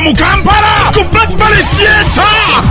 mu Kampala ku Batbale Theatre.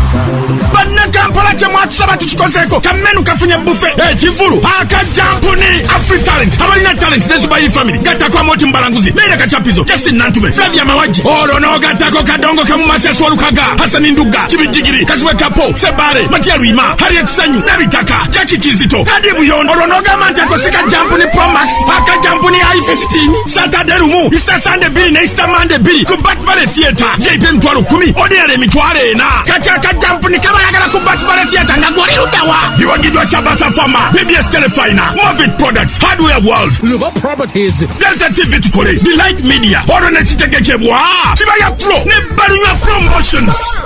Banna Kampala kye mwatusaba tukikozeeko kamenu kafunye buffet ekivulu akajampuni Afri Talent abalina talent nezubayi family gattako Moti Mbalanguzi Leila Kachapizo Justin Nantume Flavia Mawaji olono gattako Kadongo Kamumasasi Olukaga Hasani Nduga Kibijigiri Kaziwe Kapo Sebare Matia Luima Harriet Sanyu Nabitaka Jackie Kizito Adibu Yono olono gamantako sika jampuni Pro Max akajampuni I-15 Saturday Rumu Easter Sunday Billy na Easter Monday Billy ku Batbale Theatre VIP mtwalo 10 ordinary mitwalo ena kati akajampuni kabayagala ku Batbale Theatre nga goli ludawa biwagidwa Chabasa Pharma PBS Telefina Movit Products Hardware World Luba Properties Delta TV tukole Delight Media oro ne kitegekebwa Kibaya Pro ne Barunya Promotions.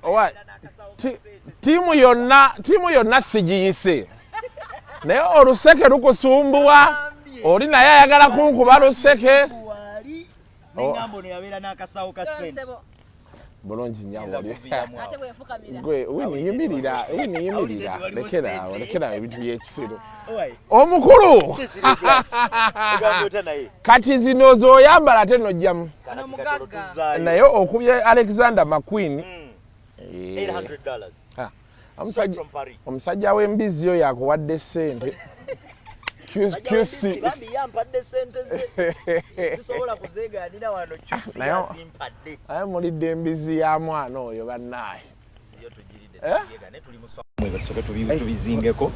Owa timu yonna sigiyise naye oluseke lukusumbuwa oli naye ayagala kunkuba luseke n'engambo no yabeera n'akasawo ka ssente bulungi nnyo gwe winiyimirira lekera ebintu by'ekisiro omukulu kati zino z'oyambala ate nojjamu naye okubye Alexander McQueen $800 omusajja w'embizi yo yakuwadde ssente QC yampadde ssente ze sisobola kuzeegaanira wano QC yazimpadde aye mulidde embizi ya mwana oyo bannaye yo tugiridde ne tuli muswamwe basoke tubizingeko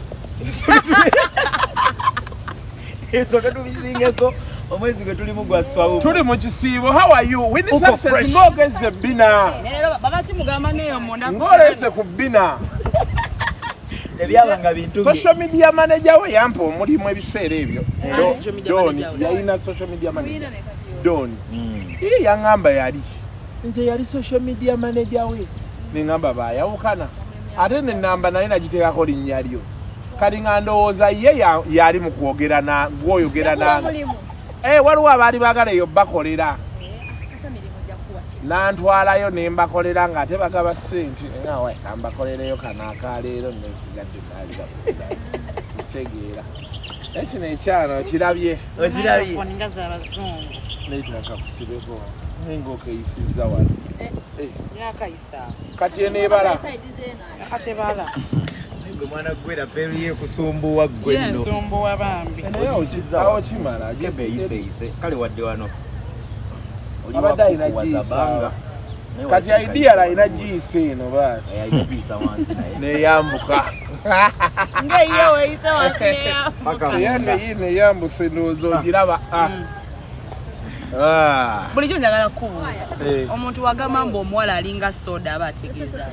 soke tubizingeko omwezi gwe tulimu gwa swawu tuli mu kisiibo. How are you? Wini success ng'ogeze bina baba kimugamba neyo munda ng'olese ku bina ebyabanga bintu social media manager we yampa omulimu ebiseera ebyo Don yalina social media manager Don yaŋŋamba yali nze yali social media manager we neŋŋamba baayawukana ate nenamba naye nagiteekako linnya lyo kati nga ndowooza ye yali mu kwogera gw'oyogera nange waliwo abaali baagala eyo bakolera nantwalayo ne mbakolera ng'ate bagaba ssente ngawe kambakolereyo kano akaleero nesigadde naalirakusegeera ekino ekyano okirabye nayitakakusibeko ng'okeyisizza wano kati eneebala mwana gwera beriye kusumbuwa gwenno nsumbuwa bambi awo kimala ise kale wadde wano abadde alina giisa kati idea alina giisa eno baasi neyambuka ng'eyo weeyise wansi neyambuse ndowooza ogiraba bulijjo njagala kubuuza omuntu wagamba mbu omuwala alinga soda aba ategeeza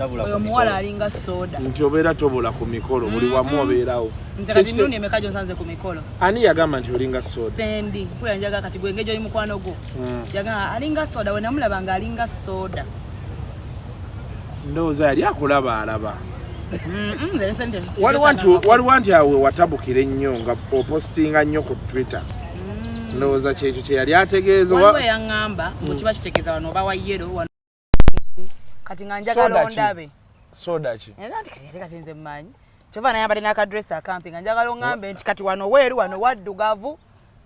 oyo omuwala alinga soda nti obeera tobola ku mikolo buli wamu obeerawo nze kati mirundi emeka gyonsanze ku mikolo ani yagamba nti olinga soda sendi kula njaga kati gwe ngejo oli mukwano gwo yagamba alinga soda we namulaba nga alinga soda ndowooza yali akulaba alaba waliwo nti awe watabukira ennyo nga opostinga nnyo ku Twitter ndowooza kyekyo kye yali ategeeza waliwo yaŋŋamba ngu kiba kitegeeza wano oba wa yero kati nga njagala ondabe soda ki kati nze mmanyi kyova nayambadde n'akadresi akampi nga njagala oŋŋambe nti kati wano weeru wano waddugavu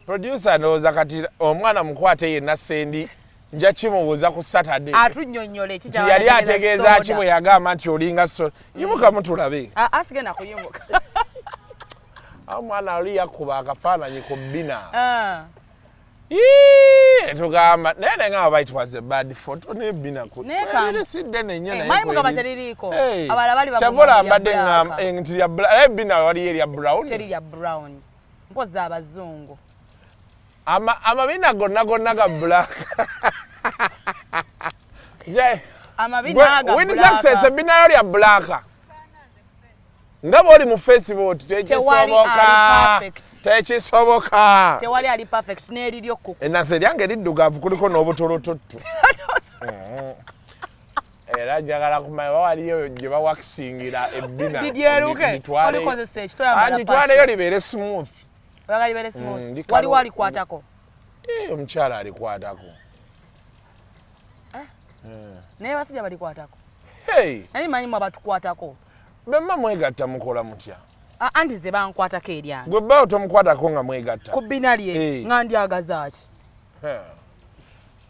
producer ndowooza kati omwana mukwate yenna sendi nja kimubuuza ku Saturday atunnyonnyole yali ategeeza ki bwe yagamba nti olinga soda yimukamu tulabe asigenda kuyimuka omwana oli yakuba akafaananyi ku bina tugamba naye nenga baba it was a bad photo ne bina ku sidde nenye naye mayi mugaba teriko abala bali bakola mbadde ngamba nti ya bina wali eri ya brown teri ya brown mpoza abazungu amabina gonna ga black amabina ga Wini success bina yali ya black ngabo oli mu Facebook tekisoboka tewali ali perfect n'eri lyokkuku enase lyange liddugavu kuliko n'obutolototto era njagala kumanya waliyo gye bawakisingira ebbina nitwaleyo libeere smooth waliwo alikwatako omukyala alikwatako naye basajja balikwatako nani manyimu abatukwatako bemma mwegatta mukola mutya anti ze bankwatako eryange gwe bbawo tomukwatako nga mwegatta ku bbina lye nga ndyagaza ki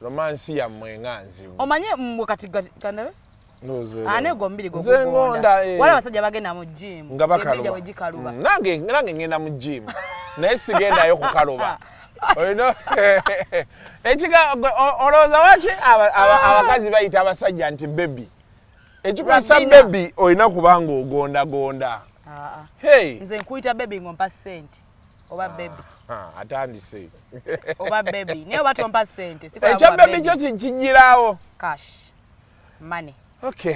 Romance ya mwenganzi. Omanye mwakati kanawe? Nozo. Ane gombili gogonda. Wale basajja bagenda mu gym. Ngabakaluba. Wejikaluba. Nange ngenda mu gym. Naye sigenda yo kukaluba. Oyino. Ekiga oloza wachi abakazi bayita abasajja nti baby. Ekikwasa baby oyina kubanga ogonda. Hey. Nze nkuyita baby ngompa sente. Oba baby. Atandise. Oba baby. Niyo batompa sente. Ekya baby kyo kijirawo. Cash. Money. Okay.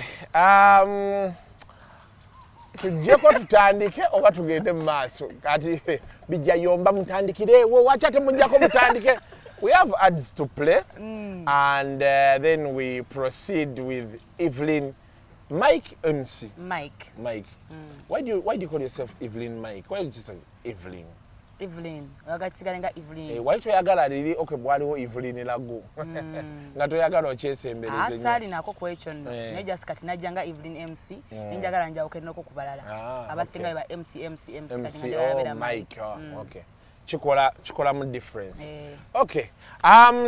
Tujeko tutandike oba tugende mu maaso. Kati bijja yomba mutandikire wo wachate mujjako mutandike. We have ads to play and then we proceed with Evelyn Mike MC. Mike. Why do you call yourself Evelyn Mike? Why did you say Evelyn? Evelyn. Wagatisigala Evelyn. Why toyagala liri okay bwaliwo Evelyn lago. Nga toyagala okyesembereze. Asali nako kwekyo nno. Ne just kati najjanga Evelyn MC. Ninjagala nja okenoko kubalala. Abasinga ba MC kati njagala bera Mike. Okay. Chikola mu difference. Okay.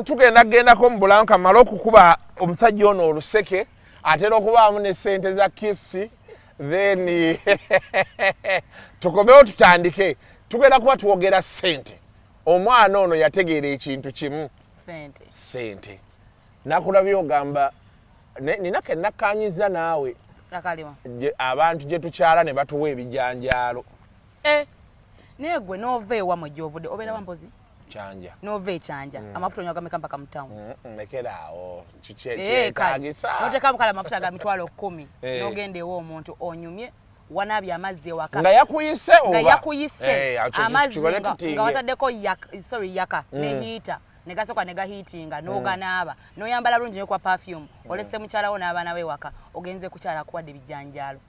Tugenda ko mbulanka malo kukuba omusajja ono oluseke atera okubaamu ne sente za kissi then tukomewo tutandike. Tugenda kuba tuwogera sente. Omwana ono yategeera ekintu kimu. Sente. Nakulabye ogamba ninake nakanyiza naawe. Nakalima. Abantu gye tukyala ne batuwa ebijanjaalo. Negwe nova ewa mujovudde obeera wampozi? Chanja. Nova echanja. Amafuta onyaga meka mpaka mutamu. Nekeraawo. Kyetagisa. Noteka mukala amafuta ga mitwalo 10. Nogende ewo omuntu onyumye. Wanabya amazzi ewaka. Nga yakuyise oba? Nga yakuyise. Amazzi nga wataddeko yaka ne heater. Negasoka nega heatinga n'oganaaba. N'oyambala lungi ne kwa perfume. Olese mukyalawo n'abaana be waka. Ogenze kukyala kuwadde bijanjaalo.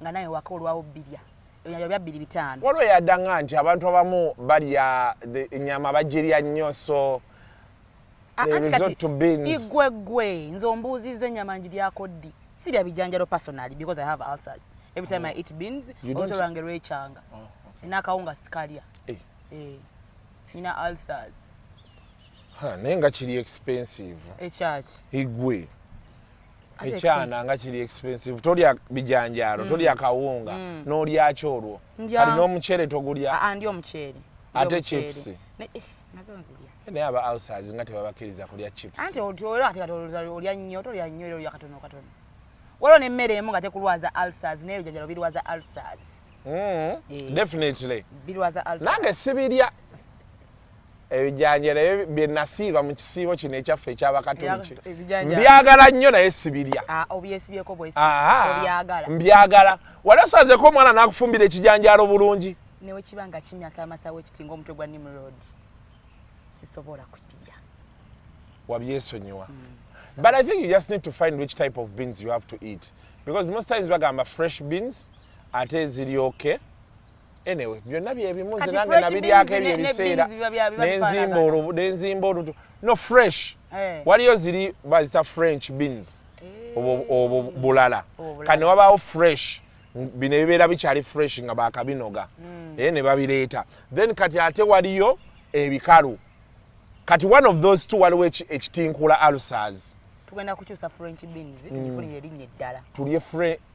Nga nawe waka olwawo bilya. Bya 2-5. Waliwo yaddanga nti abantu abamu balya ennyama bagirya nnyo so resort to beans. Igwegwe nze ombuuzizza ennyama ngiryako ddi. Sirya bijanjalo personally because I have ulcers. Every time I eat beans, olubuto lwange lwekyanga. Nina akawunga sikalya. Nina ulcers. Naye nga kiri expensive. Ekyaki? Igwe. Ekyana nga kiri expensive. Tolya bijanjalo, tolya kawunga, n'olya kyolwo. Kali n'omuceere togulya. Ndi omuceere. Ate chips. Nazo nzirya. Naye aba ulcers nga tebabakkiriza kulya chips. Anti olya ate olya nnyo, tolya nnyo olya katono. Waliwo n'emmere emu nga tekulwaza ulcers naye ebijanjalo birwaza ulcers. Definitely. Birwaza ulcers. Nange sibirya. Ebijanjalo bye nasiiba mu kisiibo kino ekyaffe eky'Abakatoliki. Mbyagala nnyo naye sibirya. Obyesibyeko obyagala. Mbyagala. Wali osanzeko omwana n'akufumbira ekijanjalo bulungi. Newe kibanga kimyasa amasawo ekitinga omutwe gwa Nimrod. Sisobola kubirya. Wabyesonyiwa. But I think you just need to find which type of beans you have to eat. Because most times bagamba fresh beans ate ziri okay. Anyway, byonna byebimu nze nange nabiryako ebyebiseera n'enzimba olutu. No, fresh. Waliyo ziri bazita French beans. Obwo bulala. Kane wabaawo fresh. Bino ebibeera bikyali fresh nga baakabinoga. Ne babireeta. Then kati ate waliyo ebikalu. Kati one of those two waliwo ekitinkula ulcers. Tugenda kukyusa French beans tufunye erinnya eddala. Tulye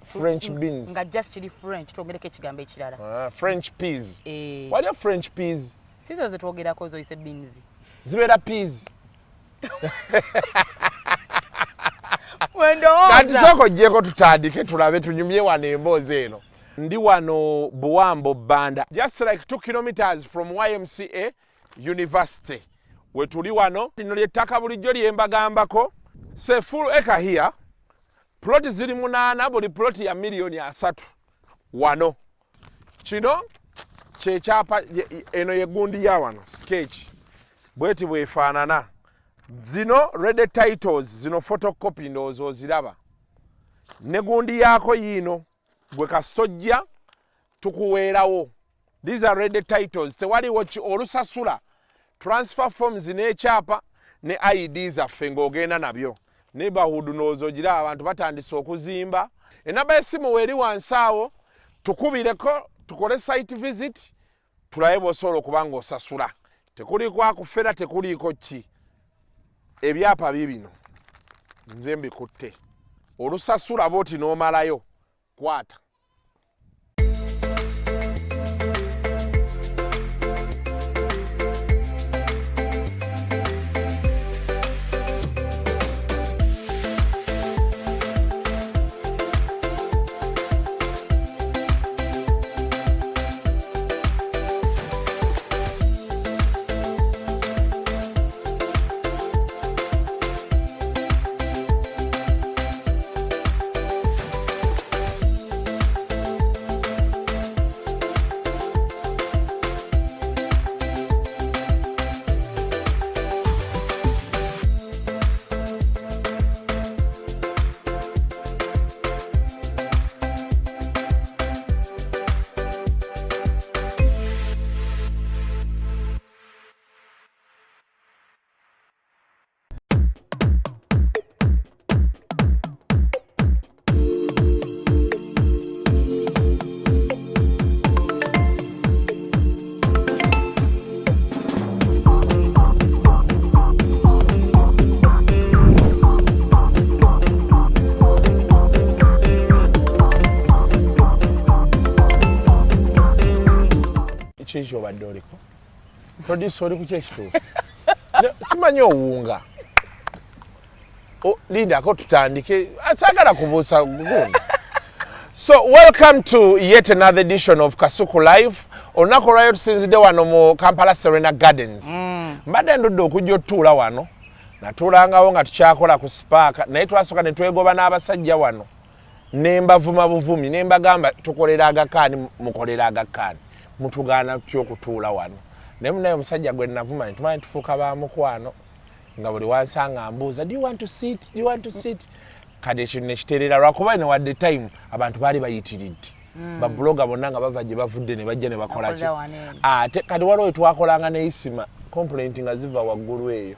French beans. Nga just kiri French twogereko ekigambo ekirala. French peas. Waliyo French peas. Sizo ze twogerako zoyise beans. Zibeera peas. Kati soko gyeko tutandike tulabe tunyumye wano emboozi eno. Ndi wano Buwambo Banda. Just like 2 kilometers from YMCA University. We tuli wano. Lino ly'ettaka bulijjo lyembagambako. Say full acre here. Ploti ziri 8 buli ploti ya $3 wano. Kino kyekyapa eno yegundi ya wano sketch. Bweti bwefaanana. Zino red titles zino photocopy ndowooza oziraba. Ne gundi yaako yiino gwe kastojja tukuweerawo. These are red titles. Tewaliwo olusasula transfer forms n'ekyapa ne ID zaffe ng'ogenda nabyo. Neighborhood ndowooza ogiraba abantu batandise okuzimba. Enamba y'essimu weeri wansi awo tukubireko tukole site visit tulabe bw'osobola okuba ng'osasula. Tekuliiko akufera tekuliiko ki. ebyapa bibino nze mbikutte olusasula boti n'omalayo kwata Chicho badoliko. Produce oli kuchecho. Simanyi owunga. Linda ko tutandike. Asagala kubusa gundi. So welcome to yet another edition of Kasuku Live. Onako lwayo tusinzide wano mu Kampala Serena Gardens. Mbadde ndudde okujja otuula wano. Natuulangawo nga tukyakola ku Spark. Naye twasoka ne twegoba n'abasajja wano. Nemba vuma buvumi. Nemba gamba tukolera agakaani mukolera agakaani. Mutugana tyokutuula wano naye omusajja gwe navuma ntumanyi tufuuka ba mukwano nga buli wansanga mbuuza do you want to sit kade kino nekiterera lwakuba ne wadde time abantu baali bayitiridde babloga bonna nga bava gye bavudde ne bajja ne bakola ki ate kade waliwo etwakolanga neisima complaint nga ziva waggulu eyo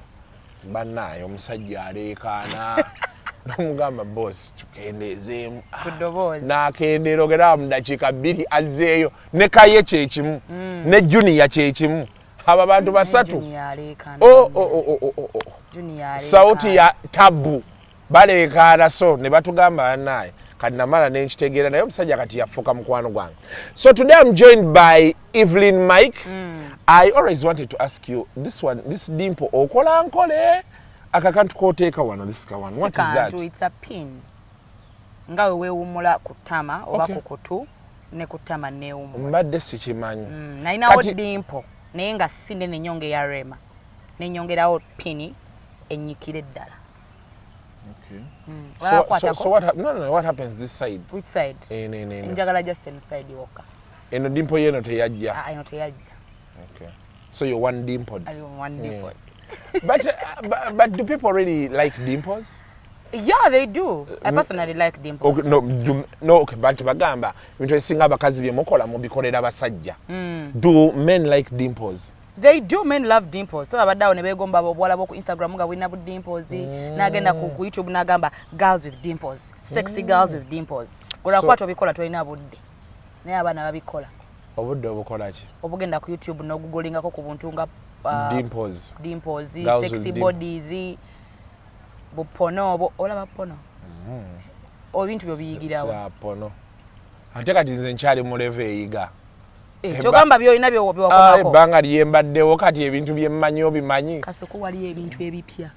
bannaayo omusajja aleekaana nomugamba boss tukendezeemu nakendera ogera mu dakiika 2 azzeeyo ne kaye kyekimu ne junior kyekimu aba bantu basatu sauti ya tabu baleekaana so ne batugamba naye kati namala nenkitegeera naye omusajja kati yafuuka mukwano gwange. So today I'm joined by Evelyn Mike. I always wanted to ask you this dimple okola nkole akakantu koteeka wano this ka one. What is that? It's a pin. Nga wewe umula kutama oba kukutu ne kutama ne umu. Mbadde sikimanyi. Na inawo dimpo naye nga sinde ne nyonge ya rema. Ne nyongerawo pini enyikire ddala. Okay. So what happens this side? Which side? Njagala just in side yoka. Eno dimpo yeno teyajja. Eno teyajja. Okay. So you're one dimpled. I'm one dimpled. But do people really like dimples? Yeah, they do. I personally like dimples. Okay, no, okay, bantu bagamba bintu esinga abakazi bye mukola mubikolera basajja. Do men like dimples? They do. Men love dimples. So abadawo ne begomba bobwala bo ku Instagram nga wina bu dimples nagenda ku YouTube nagamba girls with dimples, sexy girls with dimples. Kola kwato bikola tulina budde. Naye abana babikola. Obudde obukola ki? Obugenda ku YouTube no googling ko ku buntu nga dimples, sexy bodies, bupono, olaba pono. Obintu byo biyigirawo. Sa pono. Ate kati nze nkyali mu level eyiga. Kyogamba byolina byo wakomako. Banga lyembaddewo kati ebintu byemmanyi obimanyi. Kasuku wali ebintu ebipya.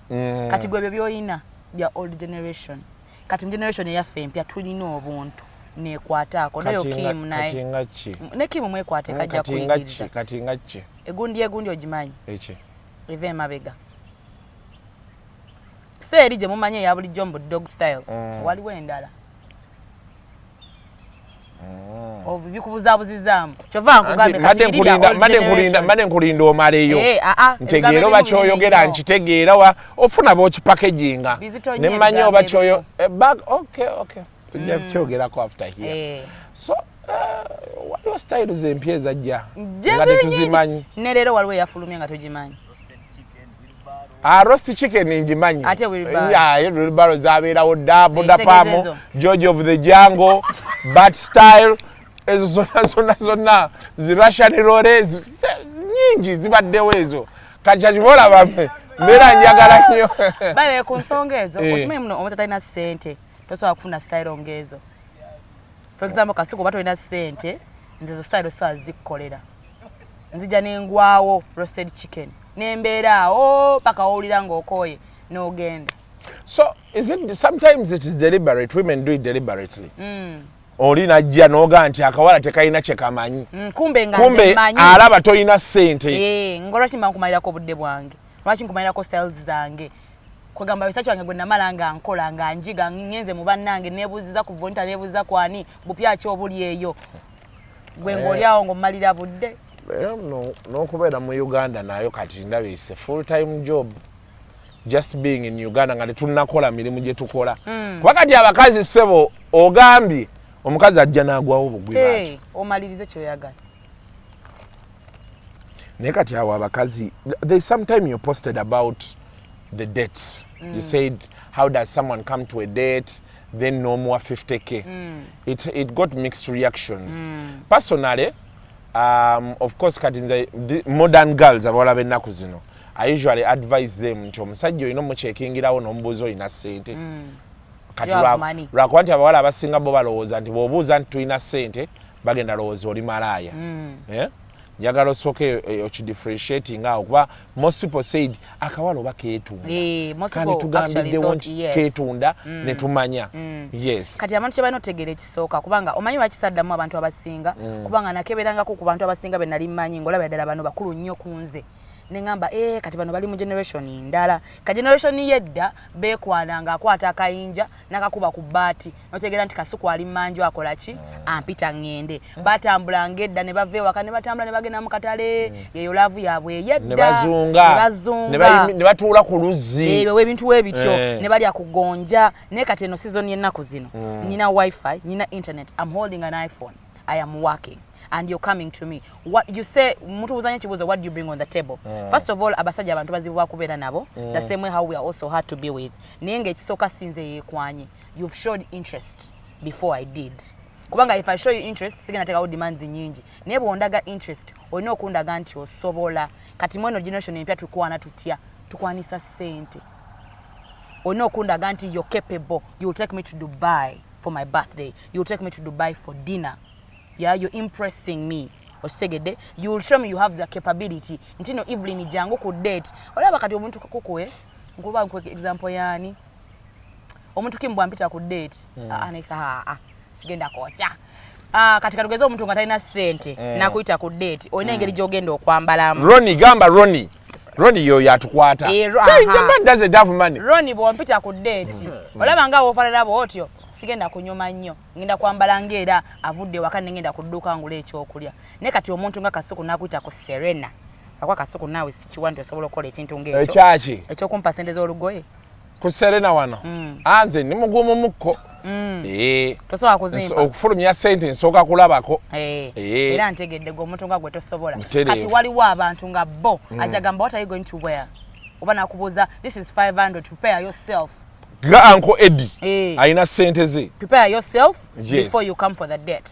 Kati gwe byolina bya old generation. Kati generation eyaffe empya tulina obuntu. Nekwataako nayo Kim naye katingachi ne Kim mwekwate kajja kuingiza katingachi egundi ogimanyi eche eve mabega seri je mumanye ya buli jombo dog style waliwo endala obu bikubuzabuzizamu kyova nkugambe made nkulinda omaleyo ntegeero bakyoyogera nkitegeera wa ofuna b'okipackaginga ne mmanyi oba kyoyo bag okay tujja kukyogera after here. So waliwo styles empya ezajja nga tetuzimanyi ne leero waliwo eyafulumya nga togimanyi. Roast chicken njimanyi. Ate wilbaro zabeerawo Buddha Pamo, George of the Jungle, Bat Style, ezo zonna zi Russian rollers nyingi zibaddewo ezo. Kati olaba Mera njagala nnyo. Bae ku nsonga ezo okimanyi muno omuntu atalina ssente tosobola kufuna style ongezo. For example kasuku bato ina ssente nze zo style so azikkolera. Nzija n'engwawo roasted chicken. Nembeera awo paka owulira ng'okooye n'ogenda. So is it sometimes it is deliberate, women do it deliberately. Oli najja noga nti akawala tekalina kye kamanyi. Kumbe manyi. Alaba toyina ssente. Ngolwaki mba nkumalirako obudde bwange. Lwaki nkumalirako styles zange. Kwegamba bisachi wange gwe namala nga nkola nga njiga ngenze mu bannange nebuziza ku volunteer nebuziza kwani bupya ki obuli eyo. Gwe ng'olyawo ng'omalira budde. N'okubeera mu Uganda nayo kati ndabe is a full-time job. Just being in Uganda nga tetunnakola mirimu gye tukola. Kuba kati abakazi ssebo ogambye omukazi ajja n'agwawo bugwi bwaki. Omalirize ky'oyagala. Naye kati awo abakazi, there's sometime you posted about the dates. You said, how does someone come to a date, then no more 50K? It got mixed reactions. Personally, of course, the modern girls abawala b'ennaku zino, I usually advise them nti omusajja olina omukyekingirawo n'omubuuza olina ssente. Kati lwakuba nti abawala abasinga bo balowooza nti bw'obuuza nti tulina ssente bagenda lowooza oli malaaya. Njagala osooke okidifferentiating awo kuba most people said akawala oba keetunda. Kandi tugambiddewo nti keetunda ne tumanya. Yes. Kati abantu kye balina otegeera ekisooka kubanga omanyi bakisaddamu abantu abasinga kubanga nakeberangako ku bantu abasinga be nali mmanyi ng'olaba ddala bano bakulu nnyo ku nze. Nengamba kati bano bali mu generation ndala. Ka generation yedda bekwananga akwata akayinja nakakuba ku baati. Notegera nti kasuku ali manjo akola ki? Ampita ngende. Batambula ngedda ne bave waka ne batambula ne bagenda mu katale. Yeyo laavu yabwe yedda. Ne bazunga. Ne batuula ku luzzi. Ebintu webityo ne bali akugonja. Ne kati eno season yennaku zino. Nina wifi, nina internet. I'm holding an iPhone. I am working. And you're coming to me. What you say, what do you bring on the table? First of all, abasajja abantu bazibwa kubeera nabo. The same way how we are also hard to be with. Nienge kisoka sinze yekwanyi. You've showed interest before I did. Kubanga if I show you interest, sigena teka out demands nyingi. Nebo ondaga interest, olina okundaga nti osobola. Kati mweno generation empya tukwana tutya, tukwanisa sente. Olina okundaga nti you're capable. You'll take me to Dubai for my birthday. You'll take me to Dubai for dinner. Yeah, you're impressing me. Osegede, you will show me you have the capability. Ntino Evelyn jangu ku date. Olaba kati omuntu kukuwe. Nkuba nkwe example yani. Omuntu kimbwa mpita ku date. Sigenda kocha. Katika lugeza omuntu nga talina ssente na kuyita ku date. Olina engeri gy'ogenda okwambalamu. Ronnie gamba Ronnie. Ronnie yo yatukwata. The man doesn't have money. Ronnie bwo mpita ku date. Olaba nga ofanana bwotyo. Sigenda kunyuma nnyo ngenda kwambala ngera avudde waka ngenda kudduka ngule ekyokulya ne kati omuntu nga kasuku nakuita ku Serena akwa kasuku nawe sikiwandi osobola okola ekintu ngekyo ekyaki ekyokumpa sente z'olugoye ku Serena wano anze ni mugumu mukko tosobola kuzimba okufulumya sente nsooka kulabako era ntegedde gwe omuntu nga gwe tosobola kati waliwo abantu nga bo ajagamba what are you going to wear oba nakubuuza this is 500 prepare yourself. Ga Uncle Eddie aina sente ze. Prepare yourself before you come for the date.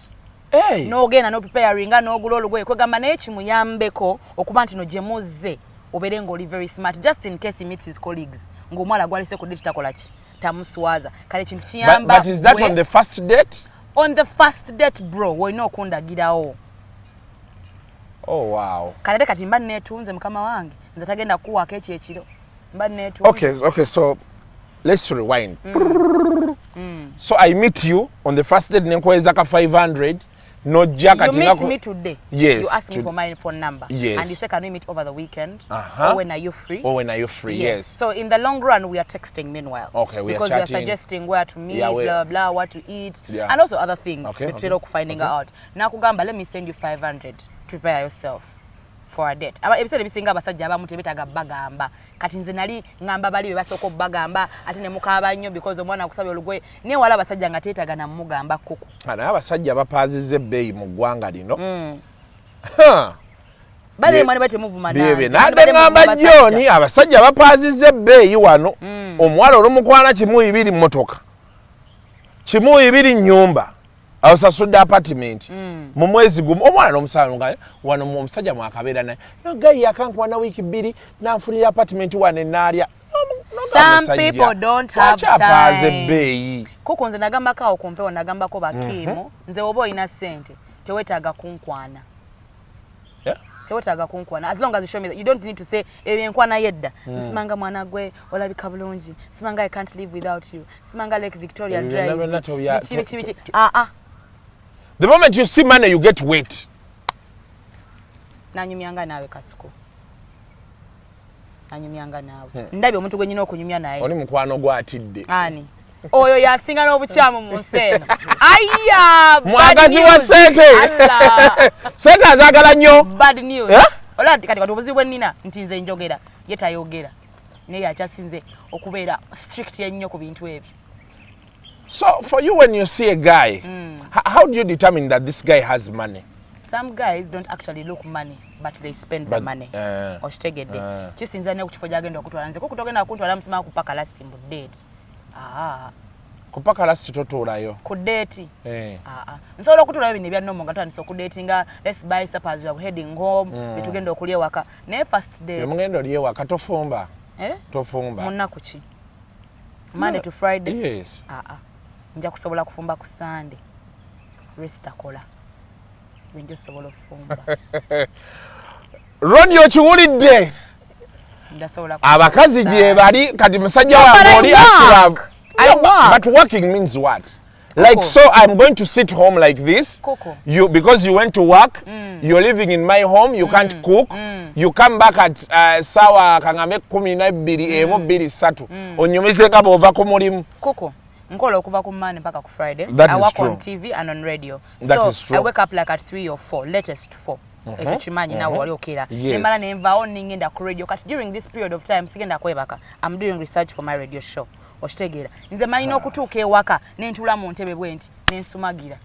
No gena no preparing no gulolo gwe kwegamba naye kimuyambeko okuba nti no jemuze obere ngoli very smart just in case he meets his colleagues ngomwala gwalise ku date takola ki tamuswaza kale kintu kiyamba. But is that on the first date? On the first date bro woino okundagirawo. Oh wow. Kale kati mba netunze mukama wange nze tagenda kuwa kechi ekiro mba netunze. Okay so let's rewind. So I meet you on the first date nenkweza ka 500 no jacket. You meet me today. Yes. You ask me for my phone number. Yes. And you say can we meet over the weekend? Or when are you free? Yes. So in the long run we are texting meanwhile. Okay, because we are suggesting where to meet, blah blah, what to eat, and also other things. Finding out. Nakugamba, let me send you 500 to prepare yourself for a date. Aba ebisere bisinga abasajja abamu tebetaga bagamba. Kati nze nali ngamba bali be basoko bagamba ati ne mukaba nnyo because omwana akusabye olugwe ne wala abasajja nga teetaga na mugamba kuku. Ana abasajja bapazizze ebbeeyi mu ggwanga lino. Bale mwana bate movement na. Bibe nande ngamba John abasajja bapazizze ebbeeyi wano. Omwala olumukwana kimu ibiri mmotoka. Kimu ibiri nnyumba. awasasudde apartment mu mwezi gumu omwana n'omusala nga wano mu omusajja mwakabeera naye nogayi yakankuwana wiiki 2 nanfunira apartment wane naalya. Some people don't have time. Beeyi Kuko nze nagamba kawo kumpewo nagambako bakiimo nze oba olina ssente tewetaaga kunkwana. Tewetaaga kunkwana as long as you show me that you don't need to say ebyenkwana yedda simanga mwana gwe olabika bulungi simanga I can't live without you simanga Lake Victoria Drive. The moment you see money you get wet. Nanyumyanga nawe Kasuku. Nanyumyanga nawe. Ndabye omuntu gwe nyina okunyumya naye. Oli mukwano gwatidde. Ani? Oyo yasinga n'obukyamu mu nseeno. Ayya! Mwagazi wa sente. Sente azagala nnyo. Bad news. Olati kati obuzibu ennina nti nze njogera ye tayogera. Naye akyasinze okubeera strict ennyo ku bintu ebyo. So for you when you see a guy, how do you determine that this guy has money? Some guys don't actually look money, but they spend the money. Oshitegedde. Kisinza ne ku kifo gyagenda okutwala nze kuko togenda kuntwala musima kupaka last mu date. Kupaka last totuulayo. Ku date. Nsobola okutulayo bino ebya nomo nga tutandise okudatinga, let's buy suppers, we are heading home, bitugenda okulya waka. Naye first date. Mugenda olye waka tofumba. Tofumba. Munaku ki? Monday to Friday? Yes. Nja kusobola kufumba ku Sunday. Rest akola. Wenjo sobola kufumba. Ronyo okiwulidde. Ndasobola abakazi gye bali kati musajja wange oli active. But working means what? Like so I'm going to sit home like this. You because you went to work, you're living in my home, you can't cook. You come back at sawa kangambe 12 emo 23. Onyumize kaba ova ku mulimu. Koko. Nkola okuva ku Monday mpaka ku Friday. I work true. on TV and on radio. That so is true. I wake up like at 3 or 4, latest 4. Ekyo kimanyi nawe wali okera. Nemala nenvaawo ningenda ku radio kati during this period of time sigenda kwebaka. I'm doing research for my radio show. Oshtegera. Nze malina okutuuka ewaka nentula mu ntebe bwenti nensumagira.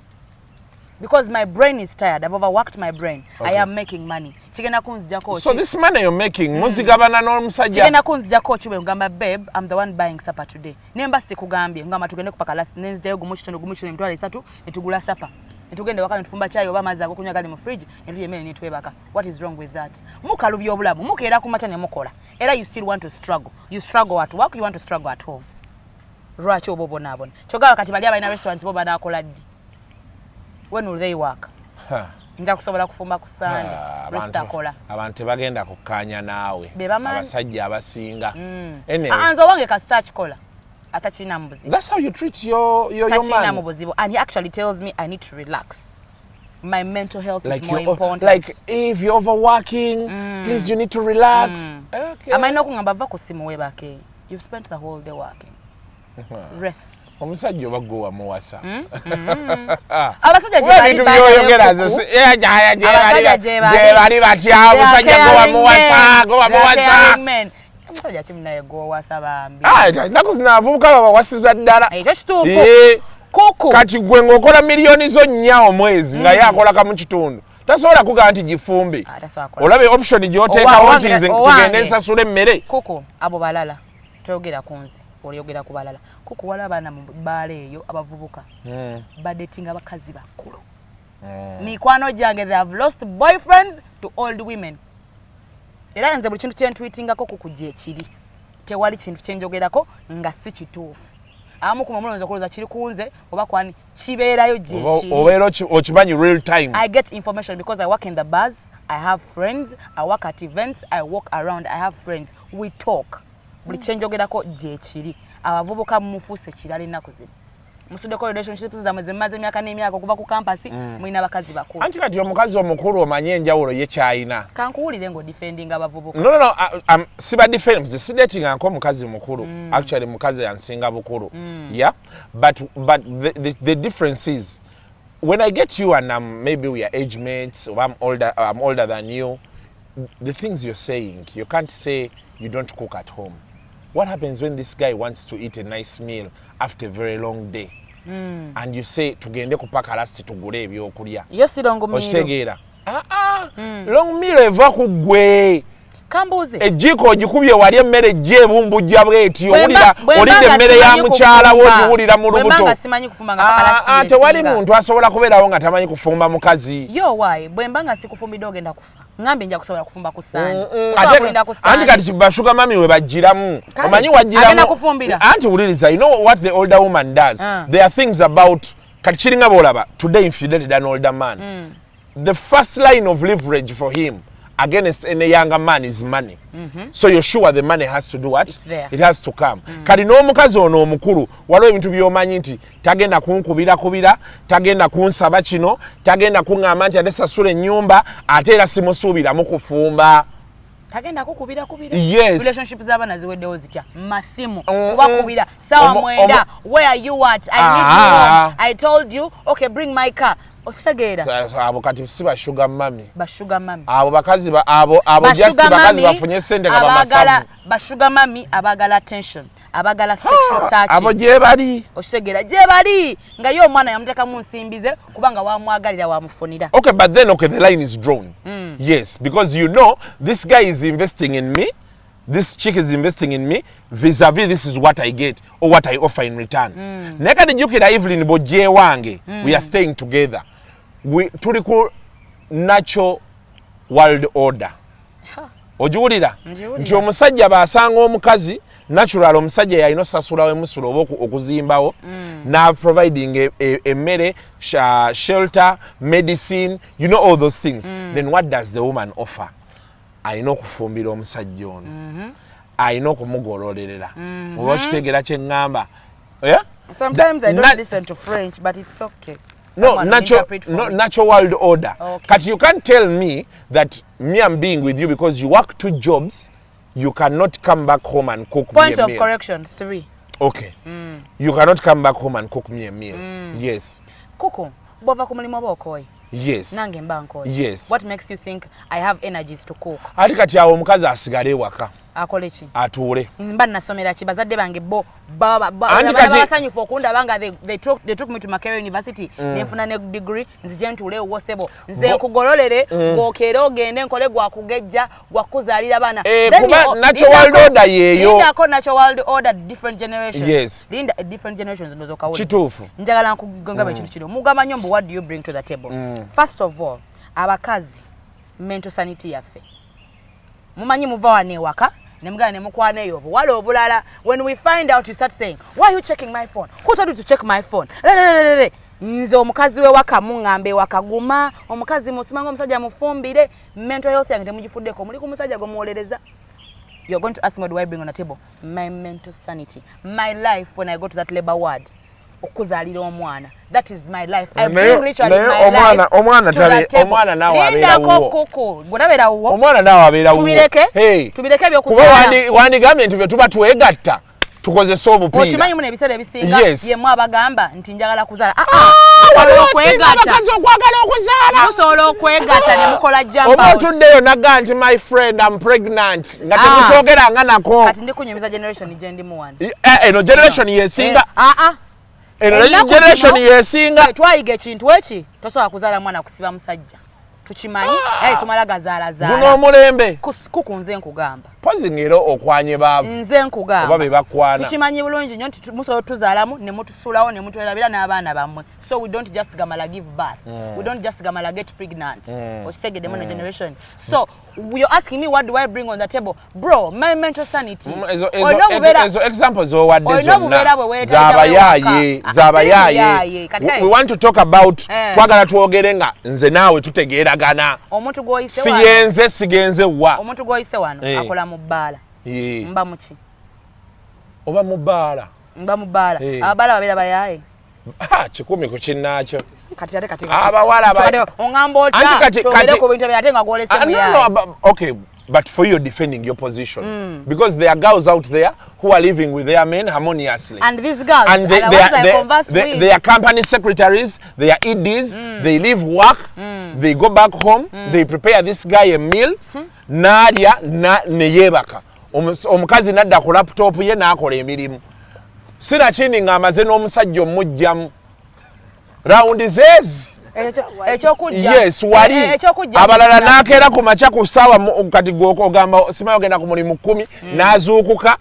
Because my brain is tired. I've overworked my brain. I am making money. Chigenda kunzijako. So this money you're making, muzigabana n'omusajja. Chigenda kunzijako chiwe ngamba babe, I'm the one buying supper today. Nemba sikugambye ngamba tugende kupaka last nenzijayo gumushitono emitwalo 3 netugula supper. Netugende waka netufumba chai oba amazi agokunywa gali mu fridge netuyemere netwebaka. What is wrong with that? Mukalubya obulamu, mukeera kumata ne mukola. Era you still want to struggle. You struggle at work, you want to struggle at home. Lwaki obobonabona. Chogawa kati bali abalina restaurants bo banakola ddi. When will they work? Nja kusobola kufumba ku Sunday. Resta kola. Abantu bagenda kukkaanya naawe. Abasajja abasinga. Anzo wange ka starch kola. Atachina mubuzibu. That's how you treat your man. Atachina mubuzibu. And he actually tells me I need to relax. My mental health is more important. Like if you're overworking, please you need to relax. Okay. Am I not kungamba va ku simu webake? You've spent the whole day working. Rest. Omusajja obaggo wa muwasa. Abasajja bali batya omusajja go wa muwasa, go wa muwasa. Omusajja kimunaye go wasa bambi. Naku zinavubuka bawasiza ddala. Ekyo kituufu. Koko. Kati gwe ng'okola miliyoni zo 4 omwezi nga yakola kamu kitundu. Tasobola kugaa nti gifumbe. Olabe option gy'oteekawo nti nze tugende nsasula emmere. Koko abo balala toyogera ku nze. Oliyogera ku balala kuko wala abaana mu bbaala eyo abavubuka badetinga bakazi bakulu mikwano gyange they have lost boyfriends to old women era nze buli kintu kyentwitingako kukujja ekiri tewali kintu kyenjogerako nga si kituufu amu ku mamulonzo kuloza kiri kunze oba kwani kibeerayo gye ekiri obeera okimanyi real time. I get information because I work in the bars, I have friends, I work at events, I walk around, I have friends, we talk. Buli kyenjogerako gye kiri abavubuka mufuse kirali ennaku zino musudeko relationships zamwe zemaze emyaka n'emyaka okuva ku campus mulina bakazi bakulu anti kati omukazi omukulu omanye enjawulo ye kyayina kankuwulire ngo defending abavubuka no siba defense sidating anko omukazi mukulu actually mukazi yansinga bukulu yeah but the difference is when I get you and maybe we are age mates or I'm older than you, the things you're saying you can't say you don't cook at home. What happens when this guy wants to eat a nice meal after a very long day? And you say tugende kupaka last tugule ebyokulya. Yo si long meal. Oshitegeera. Long meal eva ku gwe. Kambuze. Ejjiko ogikubye wali emmere gy'ebumbujja bw'eti owulira olidde emmere ya mukyala wo ogiwulira mu lubuto. Bwembanga simanyi kufumba nga pakala tewali muntu asobola kubeerawo nga tamanyi kufumba mukazi. Yo why bwembanga sikufumbidde ogenda kufa. Ngambe nja kusobola kufumba ku ssaani. Anti kati bashuga mami we bajjiramu. Omanyi wajjiramu. Anti wuliriza, you know what the older woman does? There are things about kati kiringa bw'olaba today infidelity an older man. The first line of leverage for him against any younger man is money. So you're sure the money has to do what? It has to come. Kali n'omukazi ono omukulu waliwo ebintu by'omanyi nti tagenda kunkubira tagenda kunsaba kino tagenda kuŋŋamba nti ate sasula ennyumba ate era simusuubiramu kufumba. Tagenda kukubira. Yes. Relationship z'abaana ziweddewo zitya masimu kubakubira sawa mwenda where are you at I need you home I told you okay bring my car ositegeera abo kati si bashuga mami abo bakazi abo just bakazi bafunye sente nga bamasavu bashuga mami abagala attention abagala sexual touch abo gye bali ositegeera gye bali nga yo omwana yamuteka mu nsimbize kubanga wamwagalira wamufunira. Okay, but then okay, the line is drawn. Yes, because you know this guy is investing in me, this chick is investing in me, vis-a-vis this is what I get or what I offer in return. Neka dijukira Evelyn bojje wange, we are staying together. Tuli ku natural world order. Ojuwulira nti omusajja baasanga omukazi natural omusajja yalina osasula wemusula oba okuzimbawo na providing emmere shelter medicine you know all those things. Then what does the woman offer? Alina okufumbira omusajja ono alina okumugololerera oba okitegeera kye ŋŋamba. Sometimes I don't listen to French but it's okay. No, natural world order. Okay. But you can't tell me that me I'm being with you because you work 2 jobs, you cannot come back home and cook me a meal. Point of correction, 3. Okay. You cannot come back home and cook me a meal. Yes. Kuku, bova ku mulimu bokoi. Yes. Nange mbanko. Yes. What makes you think I have energies to cook? Ati kati awo omukazi asigale waka. Akole ki? Atuule. Mba nasomera ki bazadde bange bo basanyufu okunda banga they took me to Makerere University nenfuna ne degree nzije ntule wosebo nze nkugololere ngokero ogende nkole gwakugejja gwakuzalira bana. Natural world order yeyo. Linda ko natural world order different generations. Yes. Linda different generations ndozo kawuli. Kituufu. Njagala nkugamba ekintu kino. Mugamba nyombo what do you bring to the table? First of all, abakazi mental sanity yaffe. Mumanyi muva wane waka nemugana nemukwana eyo wale obulala when we find out you start saying why are you checking my phone who told you to check my phone nze omukazi we waka mungambe wakaguma omukazi musimanga omusajja mufumbire mental health yange temugifuddeko muli ku musajja gomuwolereza. You're going to ask me what do I bring on the table? My mental sanity, my life when I go to that labor ward okuzalira omwana. That is my life. I bring literally my life. Omwana nawe abeera wuwo. Gw'otabeera wuwo. Omwana nawe abeera wuwo. Tubireke ebyokuzaala. Kuba wandigambye nti bwe tuba twegatta tukozesa obupiira. Okimanyi muno ebiseera ebisinga yemu abagamba nti njagala kuzaala. Osobola okwegatta. Abakazi okwagala okuzaala. Musobola okwegatta ne mukola jump out. Oba otuddeyo nagamba nti my friend I'm pregnant. Nga temukyogeranga nako. Kati ndikunyumiza generation gye ndimu wano. Eno generation yesinga. Eno generation yesinga. Twayiga ekintu eki tosobola kuzaala mwana kusiba musajja. Tukimanyi tumala gazaala zaala. Guno omulembe. Kuku nze nkugamba. Pozi ngero okwanye baavu. Nze nkugamba. Oba be bakwana. Tukimanyi bulungi nnyo nti musobola tuzaalamu ne mutusulawo ne mutwerabira n'abaana bammwe. So we don't just gamala give birth. We don't just gamala get pregnant. Okitegedde muno generation. So you're asking me what do I bring on the table? Bro, my mental sanity. Ezo examples owadde zonna. Zabayaye. We want to talk about twagala twogere nga nze naawe tutegeeragana. Omuntu gw'oyise wano. Sigenze wa. Omuntu gw'oyise wano akola mu bbaala. Mba muki? Oba mu bbaala. Mba mu bbaala. Abaala babeera bayaaye. Kikumi ku kinnaakyo. Kati abawala ongamba otya twogere ku bintu byate nga gw'olese muyaaye. Okay, but for you defending your position. Because there are girls out there who are living with their men harmoniously. And these girls, and they are company secretaries, they are EDs, they leave work, they go back home, they prepare this guy a meal, Nadia neyebaka. Omukazi nadda ku laptop ye n'akola emirimu. Sina kindi ng'amaze n'omusajja omujjamu. Round zezi. Yes, wali abalala nakera ku macha ku sawa kati ogamba simayo genda ku mulimu 10 nazuukuka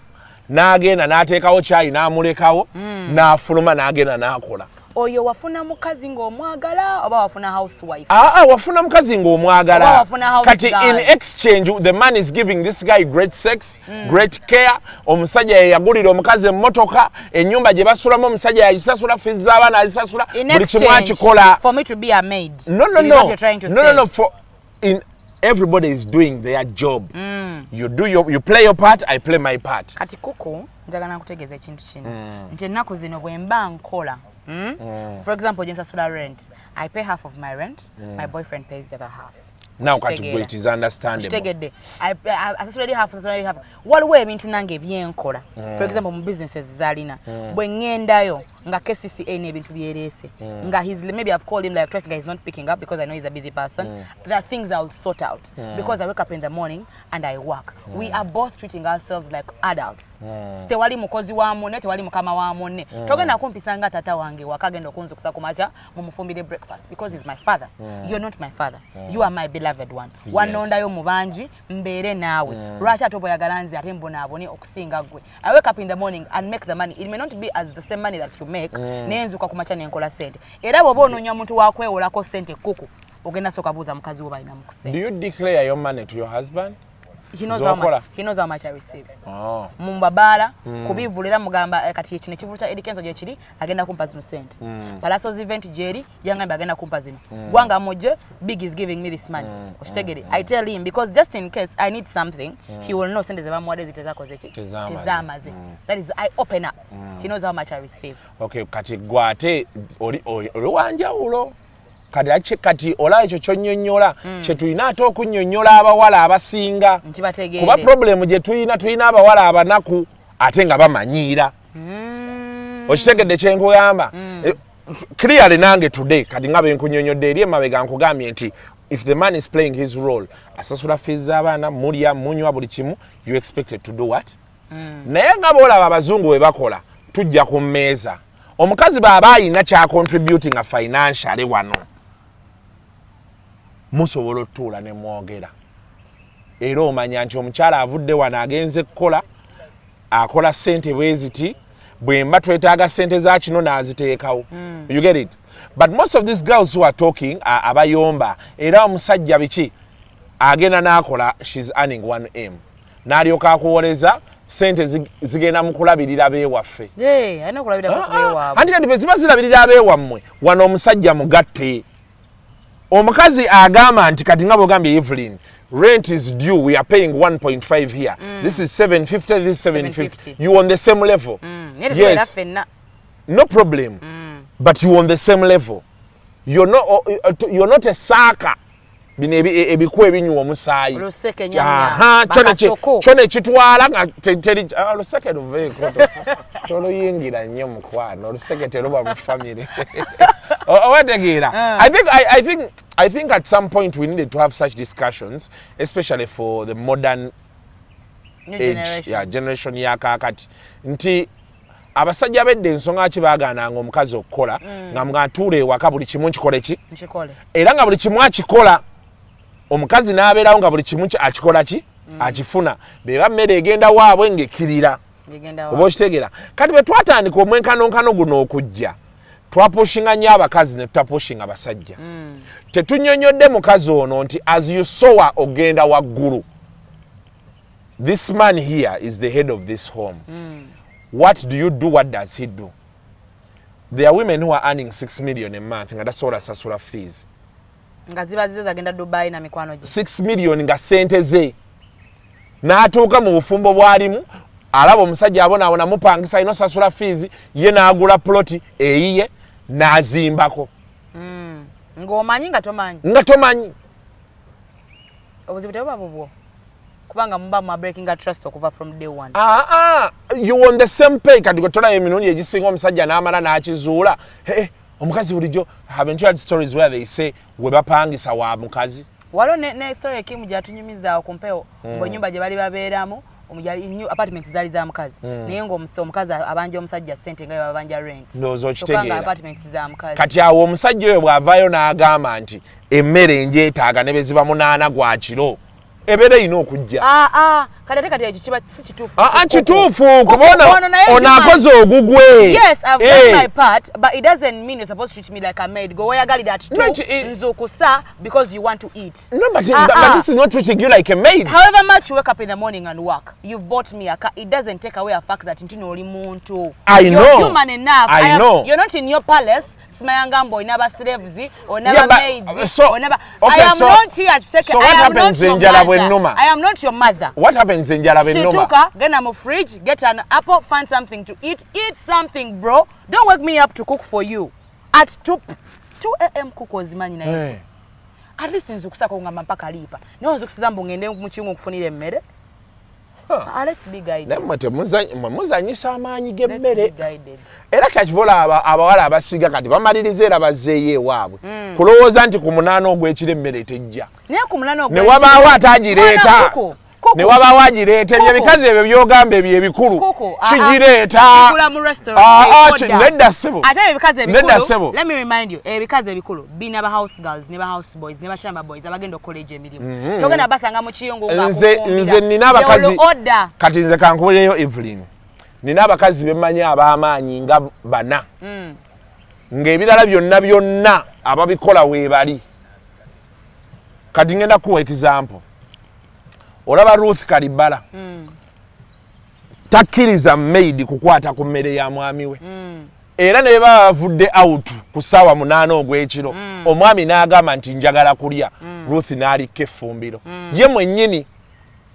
nagenda nateekawo chai namulekawo nafuluma nagenda nakola. Oyo wafuna mukazi ng'omwagala oba wafuna housewife? Wafuna mukazi ng'omwagala. Kati in exchange the man is giving this guy great sex, great care. Omusajja yagulira omukazi emmotoka, ennyumba gye basulamu omusajja yayisasula, fees z'abaana azisasula, buli kimu akikola. For me to be a maid. No. For in everybody is doing their job. You play your part, I play my part. Kati kuku njagala nkutegeeza ekintu kino. Nti ennaku zino bwe mba nkola. For example, Jensasula rent. I pay half of my rent. My boyfriend pays the other half. Now, it is understandable. I already have. What way mean to nange bien kola? For example, my businesses zalina. Bwengendayo nga KCCA nebintu byerese. Nga maybe I've called him like trust guy is not picking up because I know he's a busy person. There are things I'll sort out because I wake up in the morning and I work. We are both treating ourselves like adults. Tewali mukozi wa mone, tewali mukama wa mone. Togenda kumpisanga tata wange wakagenda okunze kusakumacha mumufumbire breakfast because he's my father. You're not my father. You are my beloved one. Wanondayo mubanji mbere nawe. Lwaki atoboyagala nze ate mbona abone okusinga gwe. I wake up in the morning and make the money. It may not be as the same money that you make. Nenzuka kumacha nenkola sente. Era bwoba ononya muntu wakwewolako sente kuku. Ogenda soka buuza mukazi wo balina mukusente. Do you declare your money to your husband? He knows how much I receive. Mumbabala kubivulira mugamba kati kino kivuta edikenzo gye kiri agenda kumpa zino sente. Palasos event jeri yangamba agenda kumpa zino. Gwanga moje big is giving me this money. Oshitegere. I tell him because just in case I need something, he will know sente zeba mwade zitezako zechi. Tezamaze. That is I open up. He knows how much I receive. Okay, kati gwate oli wanja ulo. Kati ola ekyo kyonnyonnyola kye tulina ate okunnyonnyola abawala abasinga kuba problemu gye tulina abawala abanaku ate nga bamanyiira okitegedde kye nkugamba clearly nange today kati nga bwe nkunnyonnyodde eri emabega nkugambye nti if the man is playing his role asasula fees z'abaana mulya munywa buli kimu you expected to do what naye nga boolaba abazungu bwe bakola tujja ku mmeeza omukazi bw'aba alina kya contributing financially wano musobola otuula ne mwogera era omanya nti omukyala avudde wano agenze kukola akola ssente bweziti bwe mba twetaaga ssente za kino n'aziteekawo you get it but most of these girls who are talking abayomba era omusajja biki agenda n'akola she's earning 1M n'alyoka akuwoleza ssente zigenda mu kulabirira beewaffe anti kati bwe ziba zirabirira abeewammwe wano omusajja mugatte omukazi agamba nti kati nga bwogambye Evelyn rent is due we are paying 1.5 here this is 750 this is 750 you on the same level yes no problem but you on the same level you're not a saka bino ebiku ebinywa omusaayi kyone kitwala nga luseke luveeko toluyingira nnyo mukwano oluseke teruba mu family owetegeera I think at some point we needed to have such discussions especially for the modern generation ya kakati nti abasajja bedde ensonga ki baagaananga omukazi okukola nga mugatuula ewaka buli kimu nkikole ki era nga buli kimu akikola omukazi n'abeerawo nga buli kimu akikola ki akifuna beba mmere egenda waabwe ng'ekkirira oba okitegeera kati bwe twatandika omwenkanonkano guno okujja twapushinga nnyo abakazi ne tutapushinga basajja tetunnyonnyodde mukazi ono nti as you sowa ogenda waggulu this man here is the head of this home what do you do what does he do there are women who are earning 6 million a month nga tasobola sasula fees nga ziba zize zagenda Dubai na mikwano gye 6 million nga sente ze n'atuuka mu bufumbo bwalimu alaba omusajja abona mupangisa ino sasula fees ye n'agula ploti eyiye n'azimbako ng'omanyi nga tomanyi obuzibu tebuba bubwo kubanga muba mu breaking a trust okuva from day one you on the same pay kati gotolayo emirundi egisinga omusajja n'amala n'akizuula omukazi bulijjo haven't you heard stories where they say we bapangisa wa mukazi walo ne story ekimu gyatunyumizaawo ku mpewo ng'ennyumba gye bali babeeramu omujali new apartments zali za mukazi naye ngo omukazi abanja omusajja sente nga babanja rent ndozo kitegeera apartments za mukazi kati awo omusajja oyo bw'avaayo n'agamba nti emmere njeetaaga ne beziba 8 gwa kiro ebere ino okujja kati ekyo kiba si kituufu kituufu kubona onakoze ogugwe. Yes, I've done my part, but it doesn't mean you're supposed to treat me like a maid. Go where gali that nzukusa because you want to eat. No, but this is not treating you like a maid. However much you wake up in the morning and work, you've bought me a car. It doesn't take away a fact that you know muntu. I know. You're human enough. I know. You're not in your palace. Smayangamba, never slaves, or never maids, so, or never. Okay, I am not here to take. So what happens in Jalawenuma? I am not your mother. What happens in Jalawenuma? Situka, get a fridge, get an apple, find something to eat. Eat something, bro. Don't wake me up to cook for you. At 2 a.m. cook was money na hiyo. At least nzukusa ko ngamba mpaka lipa. Nayo nzukusiza mbu ngende mukingo kufunira emmere. Let's be guided. Nemate muzanyisa amaanyi g'emmere. Era kyakivola abawala abasiga kati bamaliriza era bazzeeyo ewaabwe. Kulowooza nti ku 8 ogw'ekiro emmere tejja. Naye ku 8 ogw'ekiro. Ne wabaawo atagireeta. Ne wabaawo agireeta. Ebyo ebikazi ebyo by'ogamba ebyo ebikulu. Kigireeta. Kula mu restaurant. Nedda ssebo. Ate ebikazi ebikulu. Let me remind you, ebikazi ebikulu bina ba house girls, ne ba house boys, ne ba shamba boys abagenda college emirimu. Togenda basanga mu kiyungu nga nze nina abakazi. Kati nze kankubuleyo Evelyn. Nina abakazi bemmanyi ab'amaanyi nga 4. Ng'ebirala byonna ababikola weebali. Kati ngenda kuwa example. Olaba Ruth Kalibala. Takkiriza maid kukwata ku mmere ya mwami we. Era ne bavudde out ku ssaawa 8 ogw'ekiro. Omwami n'agamba nti njagala kulya. Ruth n'alikka effumbiro. Ye mwennyini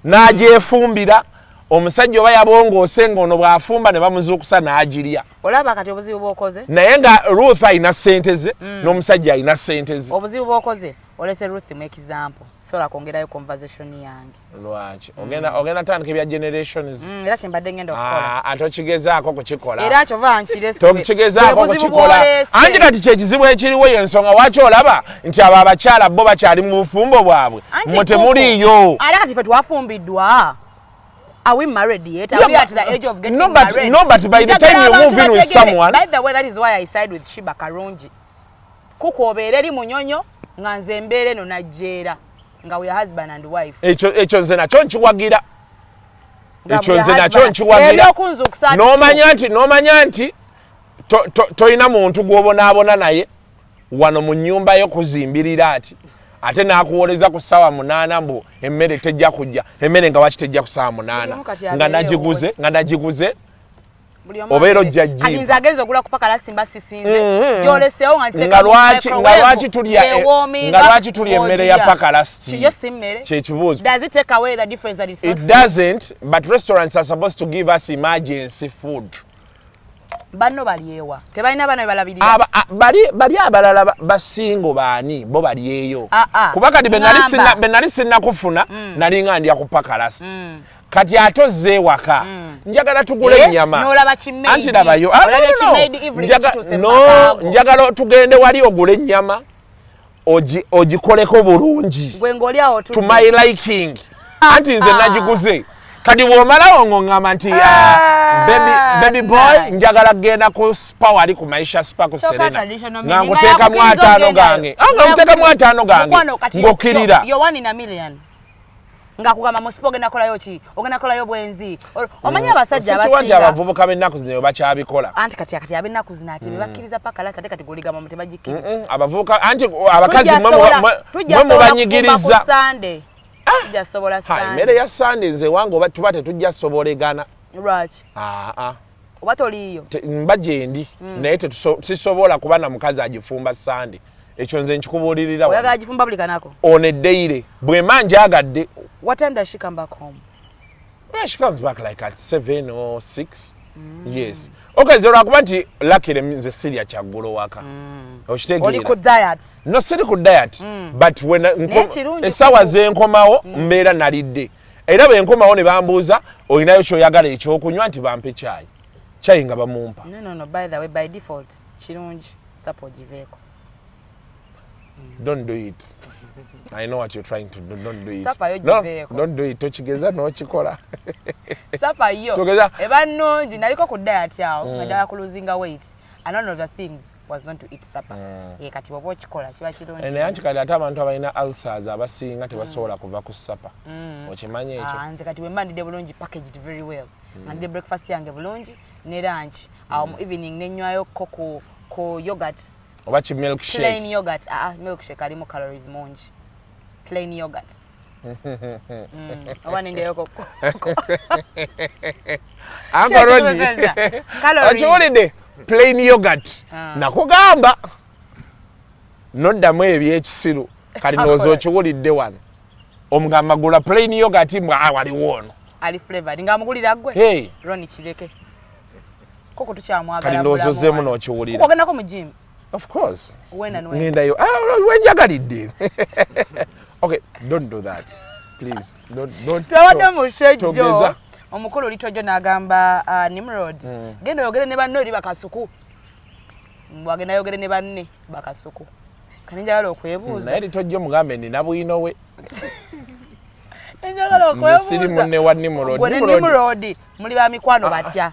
n'agyefumbira. Omusajja oba yabongoose ng'ono bw'afumba ne bamuzuukusa n'agirya. Olaba kati obuzibu bw'okoze? Naye nga Ruth alina ssente ze n'omusajja alina ssente ze. Obuzibu bw'okoze olese Ruth mu example. Sola kwongerayo conversation yange. Lwaki? Ogenda tandika ebya generations. Era kyembadde ngenda okukola. Ate okigezaako kukikola. Era kyova nkirese. Tokigezaako kukikola. Anti kati kyekizibu ekiriwo y'ensonga lwaki olaba nti abo abakyala bo bakyali mu bufumbo bwabwe. Mmwe temuliyo. Ate kati ffe twafumbiddwa. Are we married yet? Are we at the age of getting married? No, but by the time you move in with someone. By the way, that is why I side with Shiba Karungi. Kuko obeereri munyonyo nga nze mbeere no najjeera nga we are husband and wife. Ekyo nze nakyo nkiwagira. Ekyo nze nakyo nkiwagira. N'omanya nti toyina muntu gw'obonaabona naye wano mu nnyumba yo kuzimbirira ati. Ate n'akuwoleza ku ssaawa 8 mbu emmere tejja kujja. Emmere nga waki tejja ku ssaawa 8 nga nagiguze obeera ojja jjiiba. Kati nze agenza ogula ku paka lasti mba sisinze. Gyoleseewo nga nga lwaki tulya emmere ya paka lasti. Kiyo si mmere. Kyekibuuzo. Does it take away the difference that is not? It doesn't, but restaurants are supposed to give us emergency food. Banno balyewa. Tebalina bana balabirira. Bali abalala basingo baani bo balyeyo. Kuba kati benali sinna kufuna nali nga ndya ku paka lasti. Kati atoze waka. Njagala tugule ennyama. N'olaba kimmeedi. Anti labayo. Olaba kimmeedi Evelyn kituse njagala tugende wali ogule ennyama. Ogikoleko bulungi. Gwe ng'olyawo to my liking. Anti nze nagiguze. Kati bw'omalawo ng'ongamba nti baby boy njagala genda ku spa wali ku Maisha spa ku Serena. Nga nkuteekamu 5 gange. Nga nkuteekamu 5 gange. Ng'okkirira. You're 1 in a million. Nga kugamba mu spa ogenda kolayo ki? Ogenda kolayo bwenzi. Omanyi abasajja abasinga. Sikiwanja abavubuka b'ennaku zino bakyabikola. Anti kati ab'ennaku zino ate bebakkiriza paka lasti ate kati goligamba mu tebagikkiriza. Abavubuka anti abakazi mwe mubanyigiriza. Tujja sobola Sunday. Emmere ya Sunday nze wange oba tuba tetujja sobolegana. Lwaki? Oba toliiyo? Mba gye ndi naye sisobola kuba na mukazi agifumba Sunday. Ekyo nze nkikubuulirira. Oyagala agifumba buli kanako? On a daily. Bw'ema njagadde. What time does she come back home? Yeah, she comes back like at 7 or 6. Yes. Okay, nze olwakuba nti luckily nze sirya kyaggulo waka. Okitegeera. Oli ku diet? No, siri ku diet. But when essaawa z'enkomawo mbeera nalidde. Era bwe nkomawo ne bambuuza olinayo ky'oyagala ekyokunywa nti bampe caayi. Caayi nga bamumpa. No, by the way, by default kirungi support giveeko. Don't do it. I know what you're trying to do. Don't do it. Don't do it. Tochigeza no chikola. Sapa yo. Togeza. Eba nonji naliko ku diet yao ngaja ku losing weight. And one of the things was not to eat supper. Kati bobo chikola chiba chirungi. Ene anti kali ata abantu abalina ulcers abasinga tebasobola kuva ku supper. Okimanye ekyo. Nze kati we mandide bulungi packaged very well. Mandide breakfast yange bulungi ne lunch. Evening nenywayo ko yogurt. Oba chi milkshake. Plain yogurt. Milkshake alimu calories mungi. Plain yogurt. Oba nende yoko. Ambaroni. Ochulide plain yogurt. Nakugamba. Noddamu ebyekisiru. Kali nozo okiwulidde wano. Omugamba gula plain yogurt mbwa wali wono. Ali flavor. Ngamugulira gwe. Hey. Roni kireke. Koko tukyamwagala. Kali nozo zemu n'okiwulira. Ogendako mu gym. Of course. When and when. Ngendayo. When yagalidde. Okay, don't do that. Please. Don't. Tawadde musajja. Omukulu litojo n'agamba Nimrod. Genda yogere ne banno eri bakasuku. Mbwagenda yogere ne banne bakasuku. Kaninjagala okwebuuza. Naye litojjo mugambe nina bwino we. Njagala okwebuuza. Siri munne wa Nimrod. Nimrod muli ba mikwano batya.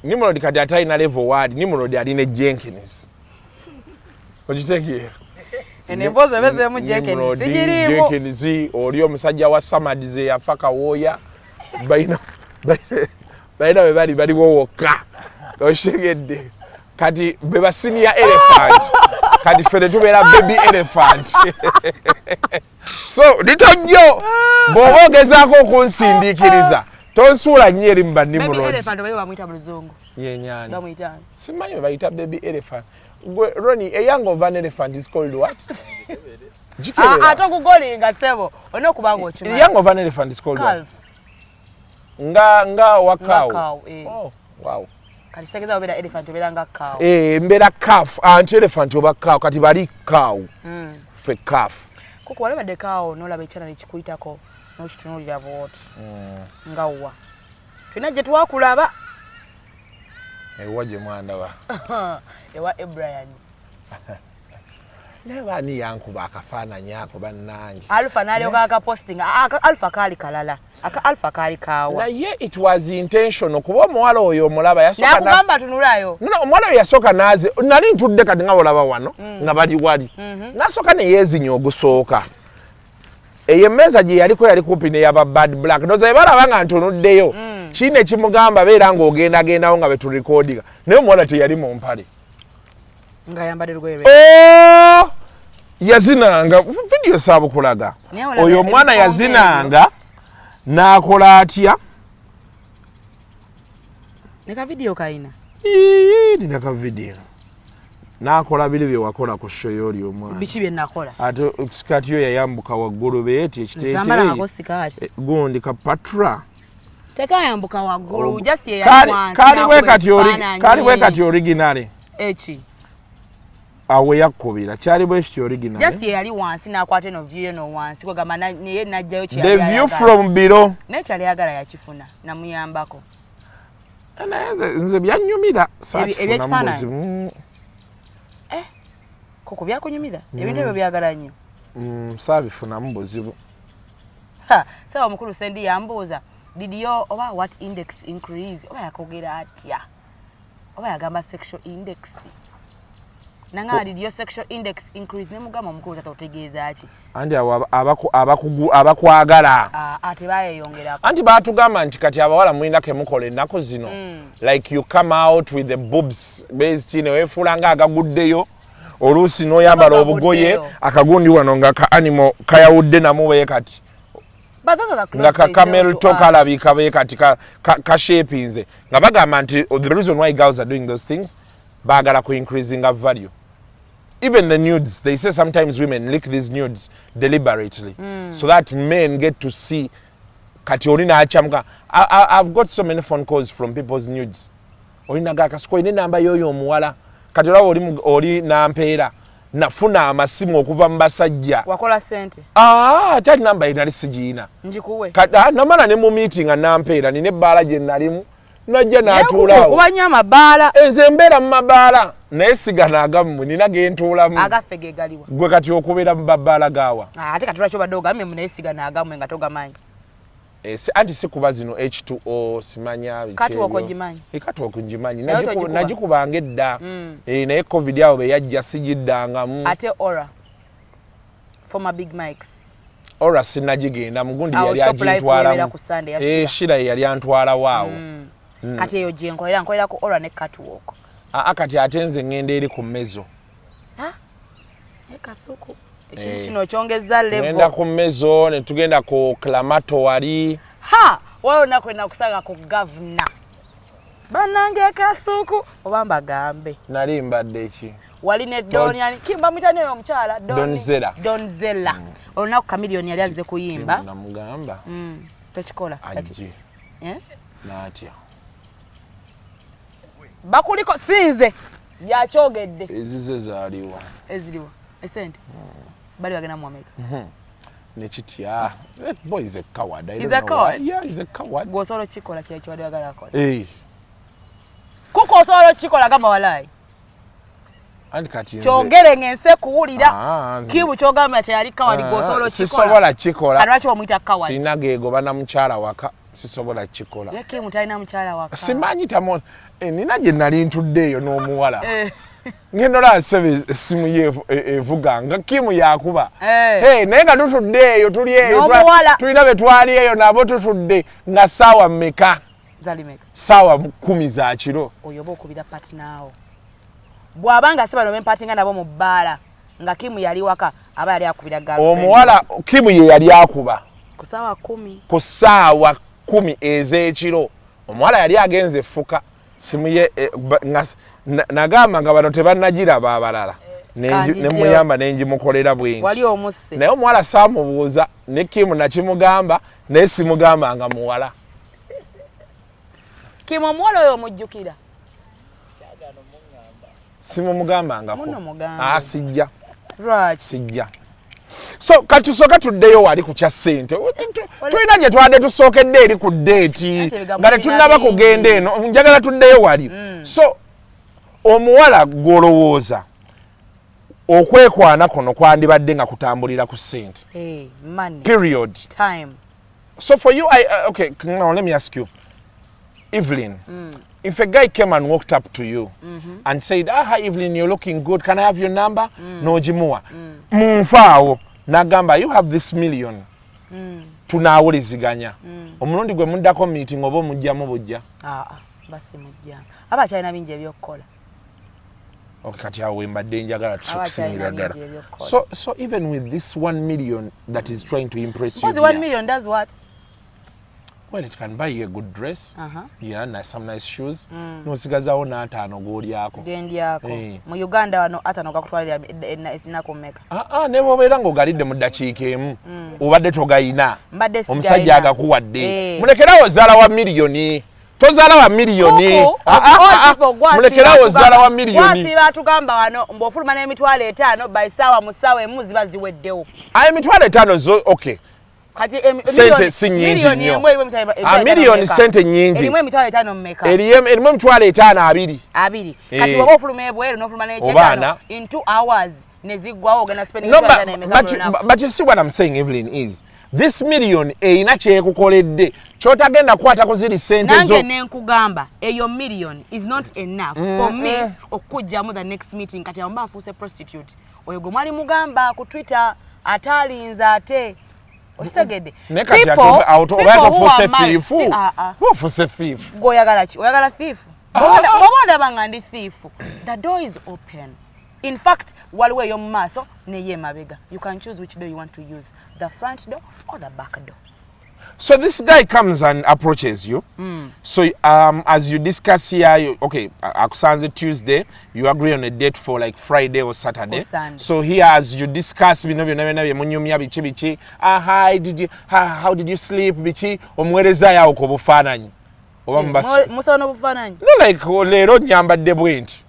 Nimrod kati atalina level wadi. Nimrod alina Jenkins. Ogitegeera. Enembozo bezemu Jenkins. Sigiriimo. Jenkins oli omusajja wa Samadize yafa Kawooya. Baina bali wokka. Oshegedde. Kati beba senior elephant. Kati fere tubeera baby elephant. So litojjo bw'oba ogezaako okunsindiikiriza tonsuula nnyo eri mba Nimrod. Baby elephant bali bamuyita buluzungu. Yenyani. Bamuyita. Simanyi bayita baby elephant. Ronnie, a young of an elephant is called what? Atokugolinga sebo. Onokubanga okimanyi. A young of an elephant is called calf. What? Nga wa cow. Oh, wow. Kati segeza obera elephant obera nga cow. Mbera calf, anti elephant oba cow, kati bali cow. Fe calf. Kuko wale bade cow nolaba ekyana ekikuyitako n'okitunulira bwoti. Nga wa. Fina gye twakulaba. Ewaje mwandaba. Ewa Brian. Never ni yankuba akafaananyi ako bannange. Alpha nalyoka akaposting. Alpha kali kalala. Alpha kali kawa. Naye it was intentional kuba omuwala oyo omulaba yasoka na. Nakugamba tunulayo. No, omuwala oyo yasoka naze. Nali ntudde kati nga olaba wano nga bali wali. Nasoka ne yeezinya ogusooka. Eyo emmeeza gye yaliko yali kumpi n'eyaba Bad Black. Ndoza balaba nga ntunuddeyo. Kino ekimugamba beera ng'ogendagendawo nga betulikodinga. Naye omuwala teyali mu mpale. Nga yambadde lugoye lwe. Yazinanga. Video saabukulaga. Oyo omwana yazinanga n'akola atya? Neka video kayina? Nina ka video. N'akola biri bye wakola ku show y'oli omwana. Biki bye nakola? Ate sikati yo yayambuka waggulu beeti ekiteeteeyi. Nsambala ngako sikati. Gundi ka patra. Teka yambuka waggulu just ye yali wansi. Kali we kati original. Echi. Awe yakubira kyali bwe kiti original. Just ye yali wansi n'akwata no view no wansi kwegamba naye najjayo kya. The view from below. Ne kyali yagala yakifuna namuyambako. Nze byanyumira ebyekifana. Koko byakunyumira ebintu ebyo byagala nnyo. Saabifunamu buzibu. Sawa mukulu Sendi yambuuza did yo oba what index increase oba yakogera atya oba yagamba sexual index nanga did yo sexual index increase ne mugamba mukulu tatotegeeza ki andi abakwagala ate bayeyongera anti baatugamba nti kati abawala mulina kemukola ennaku zino like you come out with the boobs based in wefuulanga agaguddeyo oluusi n'oyambala obugoye akagundi wano nga ka animal kayawudde namuwe kati nga kakamel tokalabika be kati ka shapinze nga bagamba nti the reason why girls are doing those things bagala ku increasing of value. Even the nudes, they say sometimes women leak these nudes deliberately so that men get to see kati olina achamuka. I've got so many phone calls from people's nudes. Olina gakasiko ine namba yoyo omuwala kati oli nampeera nafuna amasimu okuva mu basajja wakola sente tali namba inali sigiina njikuwe namala ne mu meeting nampeera nine ebbaala gye nalimu najja n'atuulaawo kubanya amabaala nze mbeera mu mabaala naye sigana agamu nina gentuulamu agaffe ge galiwa gwe kati okubeera mu mabaala gaawa ate kati lwaki obadde ogambye naye sigana agamu nga togamanyi anti sikuba zino H2O simanya kati okogimanyi kati okungimanyi nagikubanga edda naye covid awo beyajja sigiddangamu ate ora former big mics ora sinagigenda mugundi yali agintwalamu shira yali antwalawo awo kati eyo gye nkolera ku ora ne catwalk kati ate nze ngenda eri ku mezzo kasuku ekintu kino kyongeza level ngenda ku mezzo ne tugenda ku clamatory waliwo olunaku enakusanga ku gavana bannange kasuku oba mbagambe nali mbadde eki wali ne Donian kimba mutane oyo omukyala Donzella olunaku Chameleone yali azze kuyimba namugamba tokikola natya bakuliko sinze yakyogedde ezize zaaliwa eziriwa esente bali bagenda mu America nekitya boy is a coward he's a coward he's a coward gosolo chikola kye kiwali bagala akola kuko solo chikola gamba walai andi kati kyongere ngense kuwulira kibu kyogamba kyali kawali gosolo chikola sisobola chikola alwachi omuyita kawali sinagego bana mukyala waka sisobola chikola yake mutalina mukyala waka simanyi tamon nina gye nali ntuddeeyo n'omuwala ngendo lasebe simu ye evuga nga kimu yakuba naye nga tutuddeeyo tuli eyo tulina be twali eyo nabo tutudde nga saawa mmeka saawa 10 za kiro oyo oba okubira pati naawo bw'abanga si bano bempatinga nabo mu bbaala nga kimu yali waka aba yali akubira girlfriend omuwala kimu ye yali akuba ku saawa 10 ku saawa 10 ez'ekiro omuwala yali agenze effuka simu ye nagamba nga bano tebannagiraba abalala ne muyamba nenjimukolera bwengi wali omusse naye omuwala saamubuuza ne kimu nakimugamba naye simugamba nga muwala kimu omuwala oyo omujjukira simumugambangako sijja sijja so kati tusooke tuddeyo wali ku kya ssente tulina gye twadde tusookedde eri ku ddeeti nga tetunnaba kugenda eno njagala tuddeyo wali so omuwala gw'olowooza okwekwana kuno kwandibadde nga kutambulira ku ssente period time so for you okay now let me ask you Evelyn if a guy came and walked up to you and said hi Evelyn you're looking good can I have your number n'ogimuwa munfaawo nagamba you have this million tunaawuliziganya omulundi gwe muddako meeting oba omujjamu bujja basi mujja abakyalina bingi ebyokukola kati awo wembadde njagala tusokusingira ddala so even with this 1 million that is trying to impress you 1 million does what? Well, it can buy you a good dress, some nice shoes. Nosigazawo n'ataano g'olyako. Gendyako. Mu Uganda wano ataano gakutwalira ennaku mmeka? Ne bw'obeera ng'ogalidde mu ddakiika emu obadde togayina omusajja agakuwadde mulekerawo zaala wa miliyoni tozaala wa miliyoni mulekerawo zaala wa miliyoni wasi batugamba wano mb'ofuluma n'emitwalo 5 by ssaawa mu ssaawa emu ziba ziweddewo emitwalo 5 zo okay kati sente si nyingi nnyo miliyoni sente nyingi erimu emitwalo 5 mmeka erimu emitwalo 5 abiri kati waba ofuluma ebweru n'ofuluma n'ekyetaano in 2 hours ne ziggwawo ogenda spending emitwalo 5 emeka but you see what I'm saying Evelyn is this million eyina kyekukoledde kyotagenda kukwatako ziri sente zo nange nenkugamba eyo million is not enough for me okujjamu the next meeting kati amba nfuuse prostitute oyo gwe mwali mugamba ku Twitter atalinza ate ostegede ofuse thief goyagala ki oyagala thief bobonda bangandi thief the door is open in fact waliwo eyo mu maaso neye emabega you can choose which door you want to use the front door or the back door. So this guy comes and approaches you. So as you discuss here, okay, akusanze Tuesday, you agree on a date for like Friday or Saturday. So here as you discuss, bichi, hi, how did you sleep, bichi, omwereza ya uko bufananyi. Musa no bufananyi. No like lero nyambadde bwenti.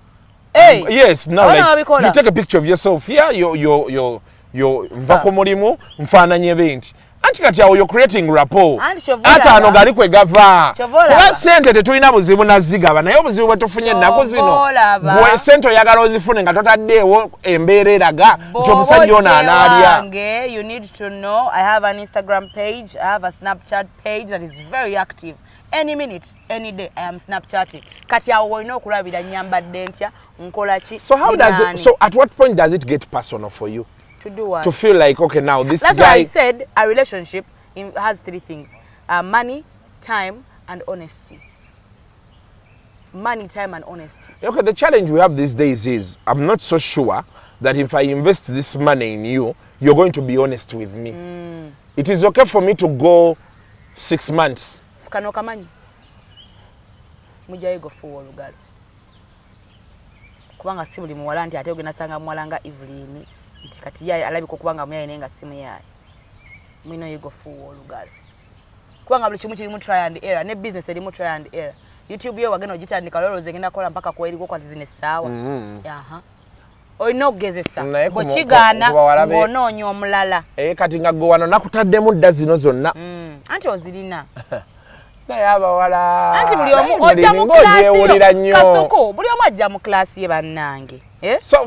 Yes, now like you take a picture of yourself here, your mvako mulimu mfananye benti. Anti kati awo you're creating rapport. Ata ano gali kwe gava. Kuba sente tetulina buzibu nazigaba naye obuzibu bwe tufunye ennaku zino. Gwe sente oyagala ozifune nga totaddeewo embeera eraga nti omusajja ono anaalya. You need to know I have an Instagram page, I have a Snapchat page that is very active. Any minute, any day, I am Snapchatting. Kati awo olina okulabira nyambadde ntya nkola ki. So how does it, so at what point does it get personal for you? To do what? To feel like, okay, now this That's guy... why I said a relationship has 3 things. Money, time, and honesty. Money, time, and honesty. Okay, the challenge we have these days is, I'm not so sure that if I invest this money in you, you're going to be honest with me. It is okay for me to go 6 months. Kano kamanyi. Mujaye go fuwa olugalo. Kubanga si buli muwala nti ate ogenda sanga muwala nga Evelyn nti kati yaye alabika okubanga muyaye nenga simu yaye. Mwino yigo fuwa olugalo. Kubanga buli kimu kirimu try and error, ne business erimu try and error. YouTube yo wagenda ogitandika lolo zegenda kola mpaka kweri kwa zine sawa. Aha. Oyina okugezesa bwe kigaana ng'onoonya omulala. Kati nga gwe wano nakutaddemu dda zino zonna. Anti ozirina. Naye abawala anti buli omu ojja mu klasi kasuku buli omu ajja mu klasi ye bannange.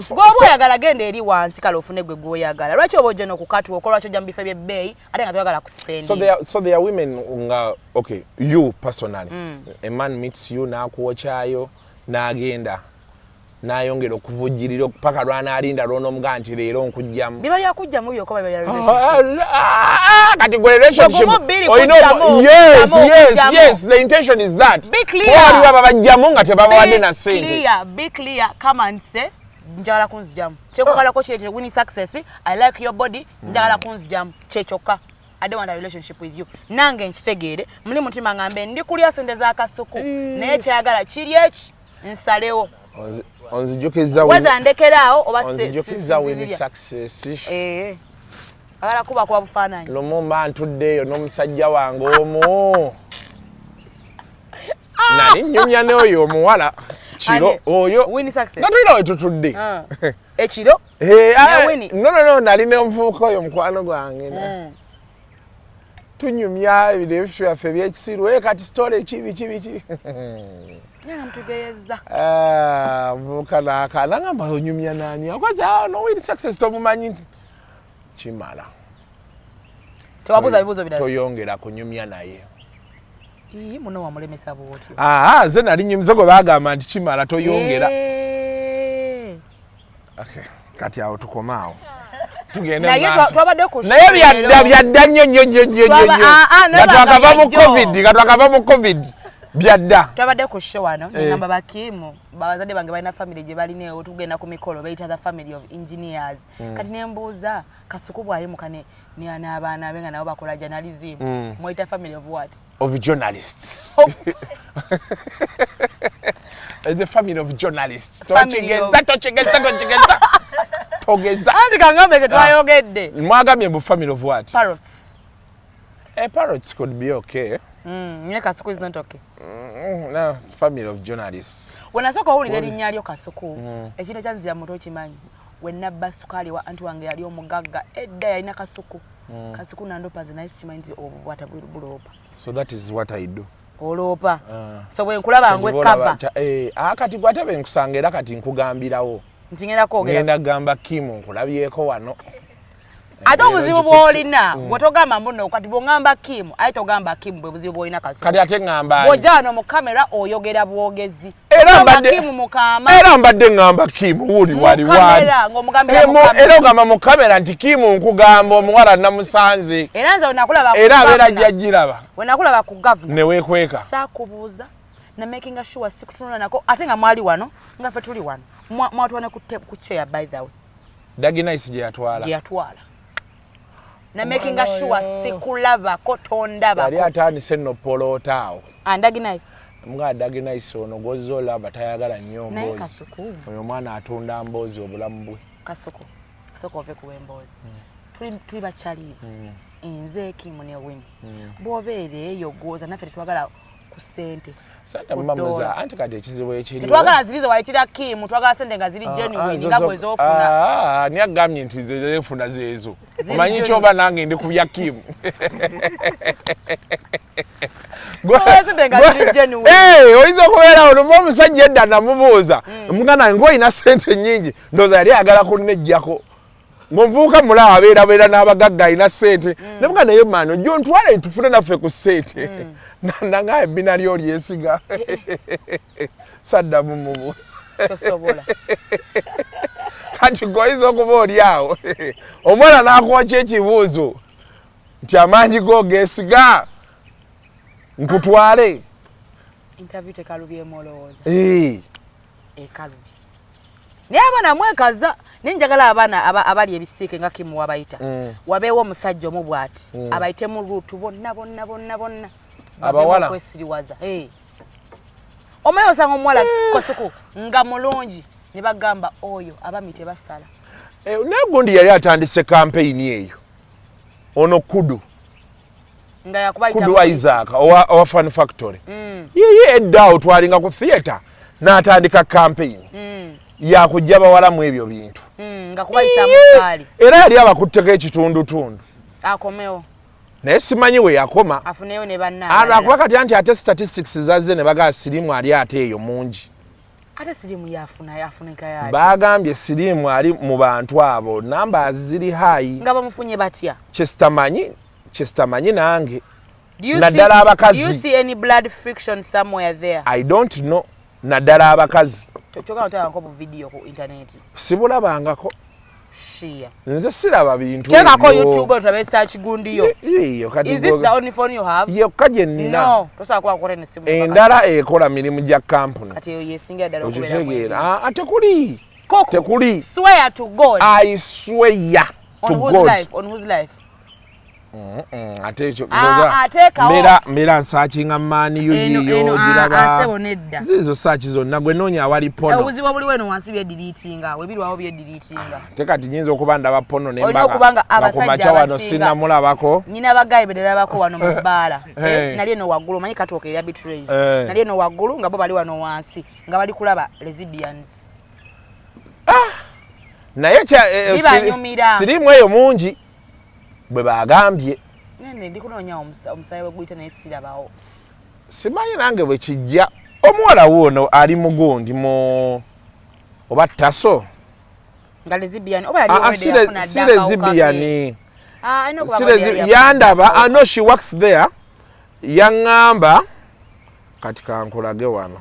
Gwoba oyagala genda eri wansi kale ofune gwe gw'oyagala. Lwaki oba ojja n'okukatwa okola lwaki ojja mu bifo by'ebbeeyi ate nga toyagala kuspending. So there are women nga, okay, you personally, a man meets you n'akuwokyayo n'agenda n'ayongera okuvujjirira paka lwanaalinda lw'onomugaa nti leero nkujjamu. Biba byakujjamu byokka biba bya relationship. Kati gwe relationship. Yes, the intention is that. Be clear. Waliwo ababajjamu nga tebabawadde na ssente. Be clear, come and say njagala kunzijamu. Kyekukolako kye win success, I like your body, njagala kunzijamu. Kyekyoka. I don't want a relationship with you. Nange nkitegeere, muli mutima ngambe ndi kulya sente za kasuku. Naye kyagala kiri eki nsalewo. Onzijukiza whether ndekeraawo oba onzijukiza win success. Agala kuba kwa bufaananyi. Lumumba ntuddeeyo n'omusajja wange omu. Nali nnyumya n'oyo omuwala. Kiro oyo. Win success. Nga tulina we tutudde. Ekiro? No, nali n'omuvubuka oyo mukwano gwange. Tunyumya ebintu byaffe ebyekisiru. Kati story kibi. Ntugeyeza. Vuka n'akaana ngamba onyumya n'ani. Okwaza no win success tomumanyi nti. Kimala. Tewabuuza bibuuzo birala. Toyongera kunyumya naye. Muno wamulemesa bwotyo. Ze nali nyumiza gwe bagamba nti kimala toyongera. Okay, kati awo tukomaawo. Tugende maaso. Naye byadda nnyo. Gatwakava mu COVID. Byadda. Twabadde ku show wano ngamba bakimu bazadde bange balina family gye balina tugenda ku mikolo bayita the family of engineers. Kati nembuuza kasuku bwayimuka ne abaana abenga nabo bakola journalism. Mwita family of what? Of journalists. The family of journalists. Tochigeza. Togeza. Andi kangambe twayogedde. Mwagambye mbu family of what? Parrots. Parrots could be okay. Nye kasuku is not okay. No, family of journalists. Wenasooka owulira erinnya lyo kasuku, ekintu kyanzira muto kimanyi. Wenabba sukaali wa anti wange yali omugagga edda yalina kasuku. Kasuku nandopa ze nice kimanyi nti obwata buloopa. So that is what I do. Oloopa. So bwe nkulaba ngwe cover. Kati gwate be nkusanga era kati nkugambirawo. Ntingenda kwogera. Ngenda gamba Kimu nkulabyeko wano. Ate obuzibu bw'olina bw'otogamba mbuno kati bw'ongamba Kimu aye togamba Kimu bwe buzibu bw'olina kasuku. Kati ate ngamba bw'ojja wano mu kamera oyogera bwogezi. Era mbadde ngamba Kimu wuli wali. Era ogamba mu kamera nti Kimu nkugamba omuwala namusanze. Era nze wenakulaba abeera jjajjiraba. Wenakulaba ku gavana. Ne weekweka. Saakubuuza na making sure sikutunula nako ate nga mwali wano nga ffe tuli wano. Mwatwana ku chair by the way. Daginais gye yatwala. Na making sure sikulaba ko tondaba. Yali atandise no polota awo. Daginais. Mga Daginais ono gozola batayagala nnyo naye mbozi. Kasuku. Oyo mwana atunda mbozi obulamu bwe. Kasuku. Soko ove ku embozi. Tuli bachali. Nze Kimu ne Win. Bwobeere eyo goza naffe twagala ku ssente. Sante mmamuza anti kati ekizibu ekiri. Twagala zilizo wayitira Kim, twagala sente nga ziri genuine nga bwe zofuna. Ni agamye nti zefuna zezo. Omanyi kyoba nange ndi kubya Kim. Oyinza okubeera olumu omusajja edda namubuuza omuganda ng'olina ssente nnyingi ndowooza yali ayagala kunnejjako ng'omuvubuka mulaba abeerabeera n'abagagga alina ssente ne muganda naye maani ojja ontwale tufune naffe ku ssente nangaye ebbina lyo lyesiga saddamu mubuuza kati g'oyinza okuba oli awo omwana n'akwokya ekibuuzo nti amaanyi go geesiga nkutwale interview tekalubye molowooza ekalubye naye abaana mwekaza nenjagala abaana abali ebisiike nga Kim wabayita wabeewo omusajja omu bw'ati abayitemu luutu bonna abawala kwesiriwaza omaye osanga omuwala kosuku nga mulungi ne bagamba oyo abami tebasala naye gundi yali atandise kampeyini eyo ono kudu Kudu Isaac owa Fun Factory. Yeye eddawo twalinga ku theater n'atandika campaign. Ya kujja bawala mu ebyo bintu. Nga kubayisa mukali. Era yali abakutteko ekitundu. Akomewo. Naye simanyi we yakoma. Afuneyo ne banna. Akuba kati anti ate statistics zazze ne baga sirimu ali ate eyo mungi. Ate sirimu yafunika yaki. Bagambye sirimu ali mu bantu abo namba ziri high. Nga bamufunye batya. Chestamanyi nange. Naddala abakazi. Do you see any blood friction somewhere there? I don't know. Naddala abakazi. Choka otayako bu video ku internet. Sibulabangako. Shia. Nze siraba bintu. Tena ko YouTube otabe search gundiyo. Is this the only phone you have? Yo kaje nina. No, tosa kwa kore ne simu. Endala ekola mirimu gya company. Kati yo yesinga dala okubera. Ate kuli. Koko. Tekuli. Swear to God. I swear to God. On whose life? Ate ekyo mbeera nsaakinga maani yo yiyo giraba zizo saaki zonna gwe noonya awali pono obuzibu buli weno wansi byediriitinga webirwawo byediriitinga te kati nyinza okuba ndaba pono nembaga kumaca wano sinnamulabako nyina bagayi benerabako wano mu bbaala nali eno waggulu omanyi katooka erya betrays nali eno waggulu nga bo bali wano wansi nga bali kulaba lesbians naye sirimu eyo mungi bwe bagambye ndi kunoonya omusayi we guyita naye sirabawo simanyi nange bwe kijja omuwala wuuno ali mugundi mu oba taso nga lesbian oba yali si lesbian yandaba I know she works there yaŋŋamba kati kankulage wano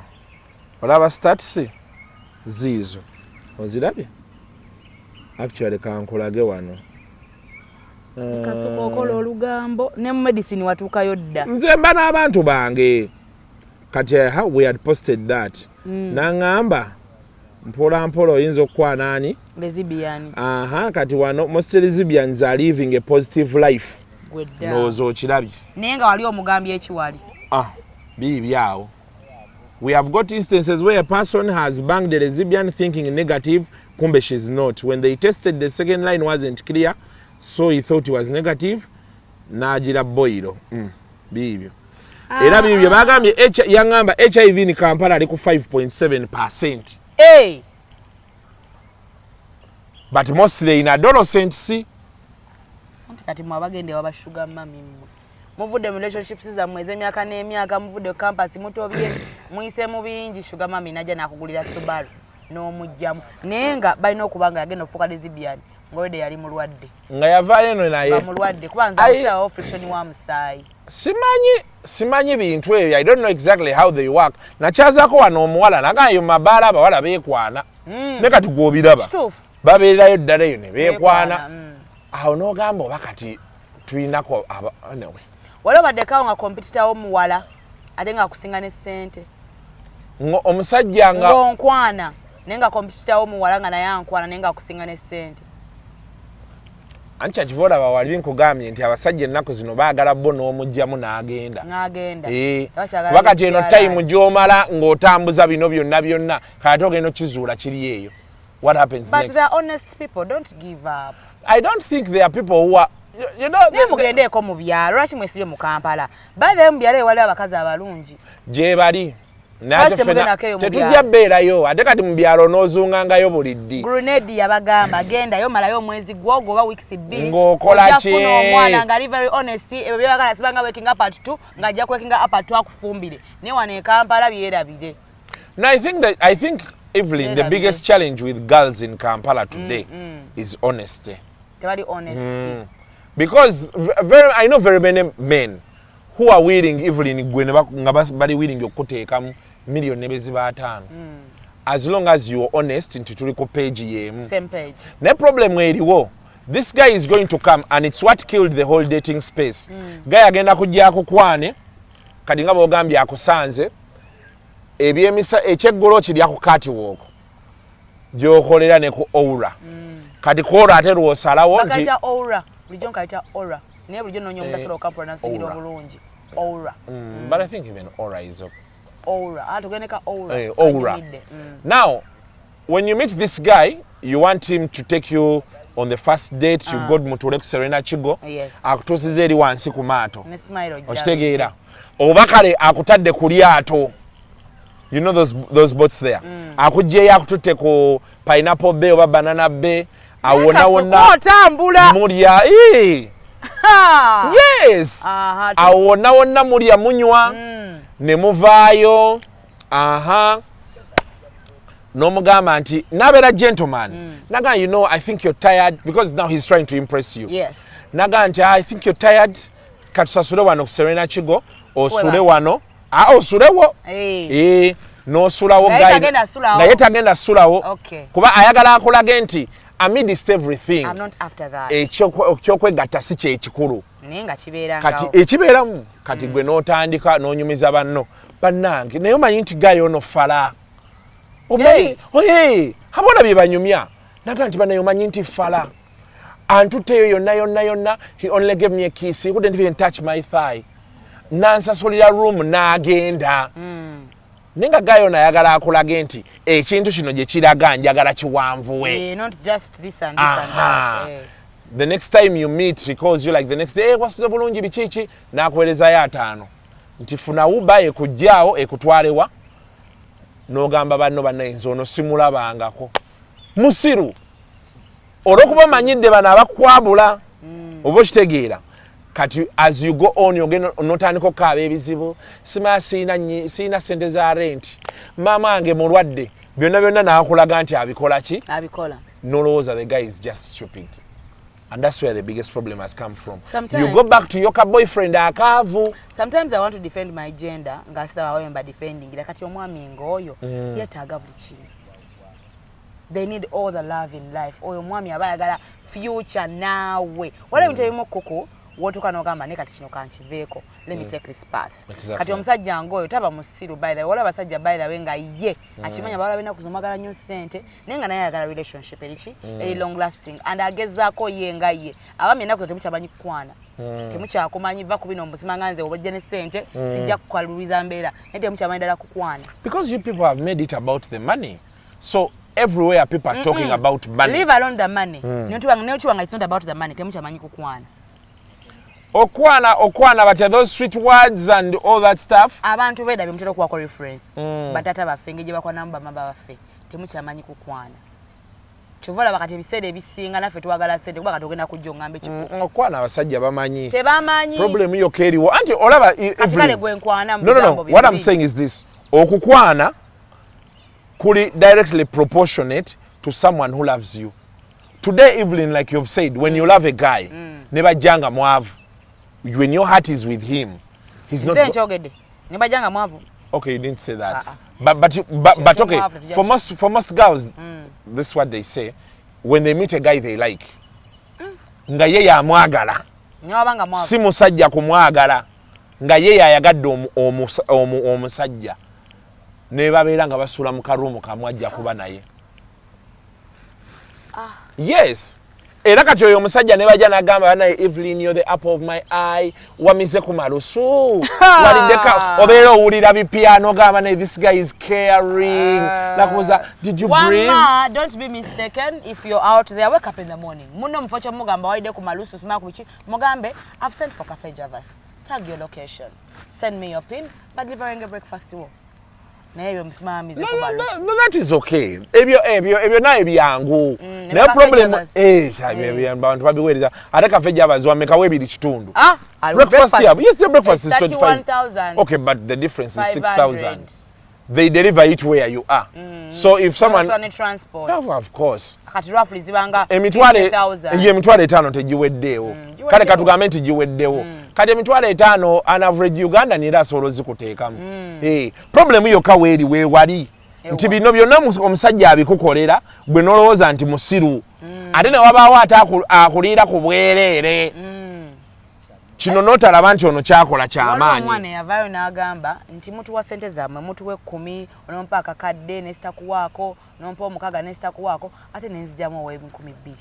olaba status ziizo ozirabye actually kankulage wano kasuka okola olugambo ne mu medicine watuukayo dda nze mba n'abantu bange kati how we had posted that naŋŋamba mpola oyinza okukwana ani lesbian kati wano most lesbians are living a positive life ndowooza okirabye naye nga wali omugambye ekiwali biibi awo we have got instances where a person has banged a lesbian thinking negative kumbe she's not when they tested the second line wasn't clear so he thought he was negative nagira boiro bibyo era bibyo bagambye yaŋŋamba HIV ni Kampala ali ku 5.7%. But mostly in adolescents kati mwabagende waba sugar mami muvude mu relationships zammwe ez'emyaka n'emyaka muvude campus mutobye muyise mu bingi sugar mami najja nakugulira Subaru n'omujjamu naye nga balina okubanga yagenda ofuuka lesbian ng'olwedde yali mulwadde nga yavaayo eno naye mulwadde kuba nzamusawo friction wa musaayi simanyi bintu ebyo I don't know exactly how they work nakyazaako wano omuwala nagayo mabaala abawala beekwana ne kati gw'obiraba babeererayo ddala eyo ne beekwana awo n'ogamba oba kati tulinako anyway wali obaddekawo nga kompetita w'omuwala ate nga akusinga ne ssente omusajja ng'onkwana naye nga kompetita w'omuwala nga naye ankwana naye nga akusinga ne ssente anti kyakiva wali nkugambye nti abasajja ennaku zino baagala bo n'omugjamu n'agenda kuba kati eno time gy'omala ng'otambuza bino byonna kati ogenda okizuula kiri eyo what happens but next? But they are honest people, don't give up. I don't think there are people who are you know mugendeko mu byalo lwaki mwesibye mu Kampala baadhi mu byalo ewali abakazi abalungi gye bali tetujja beerayo ate kati mu byalo n'ozungangayo buliddi grenade yabagamba gendayo malayo omwezi gwogo oba weeks 2 ng'okola ki omwana nga very honest ebyo byagala sibanga waking up at 2 ng'ajja waking up at 2 akufumbire ne wano e Kampala byerabire. Now I think Evelyn, the biggest challenge with girls in Kampala today is honesty. Tewali honesty. Because I know very many men who are willing, Evelyn, nga bali willing okuteekamu million nebeziba 5. As long as you're honest nti tuli ku page yemu. Same page. Ne problem eriwo. This guy is going to come and it's what killed the whole dating space. Guy agenda kujja akukwane kati nga bogambye akusanze ebyemisa ekyegolo kiri akukati woko. Gyokolera ne ku aura. Kati kora ate lwosalawo nti bakaita aura. Bulijjo nkaita aura. Naye bulijjo nonyo mudasolo okampula nasingira obulungi. Aura. But I think even aura is okay. Aura. Tugeneka aura. Aura. Now, when you meet this guy, you want him to take you on the first date. You go mutule ku Serena Chigo. Yes. Akutusize eri wansi ku maato. Ne smile okitegeera. Oba kale akutadde ku lyato. You know those boats there. Akujjeyo akututte ku Pineapple Bay oba Banana Bay. Awona otambula. Mulya. Yes. Awona mulya munywa. Ne muvaayo. Nomugamba nti nabeera gentleman. Naga, you know, I think you're tired because now he's trying to impress you. Yes. Naga nti I think you're tired. Katusasule wano ku Serena Chigo. Osule wano. Osulewo. N'osulawo naye tagenda sulawo. Kuba ayagala akulage nti amidst everything. I'm not after that. Ekyokwegatta si kyekikulu. Nenga kibeera kati ekibeeramu kati gwe n'otandika n'onyumiza banno bannange naye omanyi nti gayo ono fala oye habona bye banyumya naga nti banaye omanyi nti fala antuteyo yonna he only gave me a kiss, he wouldn't even touch my thigh, nansasulira room n'agenda. Nenga gayo nayagala akulage nti ekintu kino gye kiraga njagala kiwanvuwe. Not just this and that. The next time you meet, he calls you like the next day, hey, wasuze bulungi bichichi, nakuwerezayo 5. Nti funa uba ekujjaawo ekutwalewa n'ogamba banno bannayinza ono simulabangako. Musiru. Olwokuba manyidde bano abakwabula. Oba okitegeera. Kati as you go on yogenda n'otandika okukaaba ebizibu. Siina ssente za rent. Maama wange mulwadde. Byonna n'akulaga nti abikola ki? Abikola. N'olowooza the guy is just stupid. And that's where the biggest problem has come from. Sometimes, you go back to your boyfriend akavu. Sometimes I want to defend my gender. Ngasita wawemba defending. Kati omwami ngoyo. Yetaaga buli kimu. They need all the love in life. Oyo mwami abayagala future nawe. Wala bintu ebimu koko. Wotuka n'ogamba ne kati kino kankiveeko. Let me take this path. Exactly. Kati omusajja ngoyo taba musiru by the way. Wala basajja by the way nga ye. Akimanya bawala bena kuzomagala nnyo ssente. Nenga naye ayagala relationship erichi. Eri long lasting. And agezaako ye nga ye. Abami ennaku temukyamanyi kukwana. Temukyakumanyi va ku bino mbuzima nga nze obajja ne ssente. Sijja kukaluliza mbeera. Naye temukyamanyi ddala kukwana. Because you people have made it about the money. So everywhere people are talking about money. Leave alone the money. Neochiwanga it's not about the money. Temukyamanyi kukwana. Okwana but those sweet words and all that stuff. Abantu beda bimutera kuwa ko reference. Batata bafenge gye bakwana mama bafe. Temukyamanyi kukwana. Chovola bakati ebiseera ebisinga naffe twagala sente kuba katogenda kujja ngambe kiku. Okwana abasajja bamanyi. Tebamanyi. Problem yo keriwo. Anti olaba every gwenkwana mu No. What I'm saying is this. Okukwana kuli directly proportionate to someone who loves you. Today, Evelyn, like you've said, when you love a guy, never janga mwavu. When your heart is with him, he's not. Okay, you didn't say that. But okay, for most girls, this is what they say. When they meet a guy they like, nga yeye amwagala. Si musajja kumwagala. Nga yeye ayagadde omusajja. Ne babeera nga basula mu karumu kamwajja kuba naye. Yes. era kati oyo omusajja ne bajja n'agamba naye Evelyn, you're the apple of my eye, wamize ku malusu waliddeka obeera owulira bipiano gamba naye this guy is caring nakubuuza did you breathe? Don't be mistaken if you're out there, wake up in the morning muno mufocho mugamba walidde ku malusu sima ku bichi mugambe I've sent for Cafe Javas, tag your location, send me your pin, but delivering a breakfast to you. No, that is okay. Ebyo naye byangu. No problem. Abantu babiweereza. Ate Cafe Javas wamekawo ebiri kitundu. Breakfast. Yes, the breakfast is 31,000. Okay, but the difference is 6,000. They deliver it where you are. So if someone on transport. Of course. Kati roughly zibanga 50,000. Ye emitwalo 5 tegiweddeewo. Kale katugambe nti giweddewo. Kati emitwalo 5 on average Uganda nira solo zikuteekamu. Problem yokka weeri weewali. Nti bino byonna omusajja abikukolera gwe nolowooza nti musiru. Ate ne wabaawo ate akuliira ku bwereere. Kino notalaba nti ono kyakola kyamaanyi. Omwana yavaayo n'agamba nti mutuwa ssente zammwe mutuwe 10 onompa akakadde nesitakuwaako nompa omukaga nesitakuwaako ate nenzijjamu owa 2,000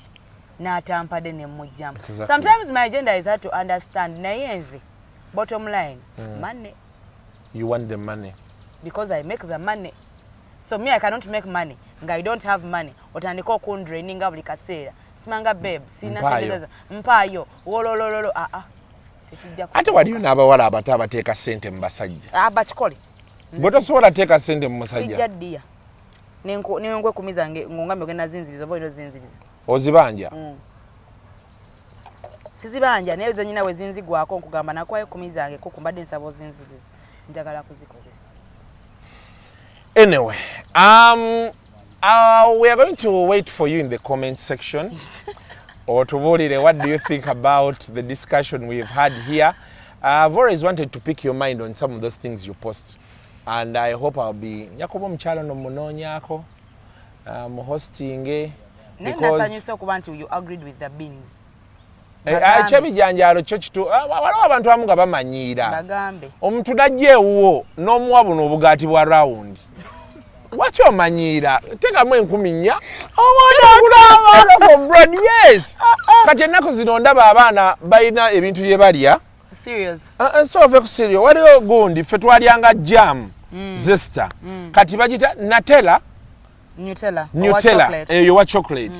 n'atampadde ne mujjamu. Sometimes my agenda is hard to understand naye nze bottom line money. You want the money because I make the money. So me I cannot make money nga I don't have money otandika okundraininga buli kaseera simanga babe sina sente mpaayo wololololo ate waliyo n'abawala abato abateeka ssente mu basajja bakikole bwe tosobola teeka ssente mu musajja sijja ddiya nenkwe kumi zange ngongambe ogenda zinziriza oba olina zinziriza ozibanja sizibanja naye ze nyina we zinzigwako nkugamba nakwayo 10 zange kuko mbadde nsaba ozinziriza njagala kuzikozesa. Anyway, we are going to wait for you in the comment section. Or Tuvulire, what do you think about the discussion we've had here? I've always wanted to pick your mind on some of those things you post. And I hope I'll be Yakobo mchalo no nonya ako hosting because you agreed with the beans. Chebijanjalo cyo kitu waliwo abantu abamu nga bamanyiira omuntu najjeewo n'omuwa buno obugaati bwa round waki omanyiira teekamu 10,000 for bread. Yes kati ennaku zino ndaba abaana balina ebintu bye balya so ove ku serious waliwo gundi ffe twalyanga jam zesta kati bagita Nutella eyo wa chocolate.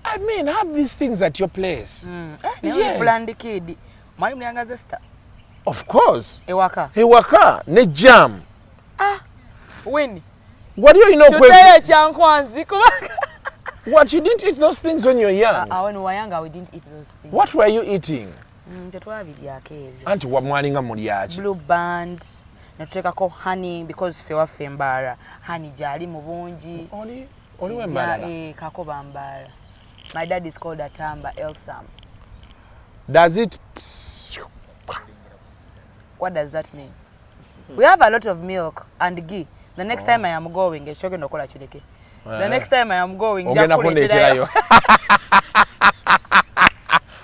I mean, have these things at your place. Yes. Blend kid. Mwalimu yanga zesta. Of course. Ewaka. Ne jam. When? What do you know? What, you didn't eat those things when you were young? When we were younger, we didn't eat those things. What were you eating? Auntie, what mwalinga mulyachi? Blue band. Natutekako honey because fewa fembara. Honey jali mubunji. Oli wembara? Kako bambara. My dad is called Atamba Elsam. Does it? What does that mean? We have a lot of milk and ghee. The next time I am going, the next time I am going,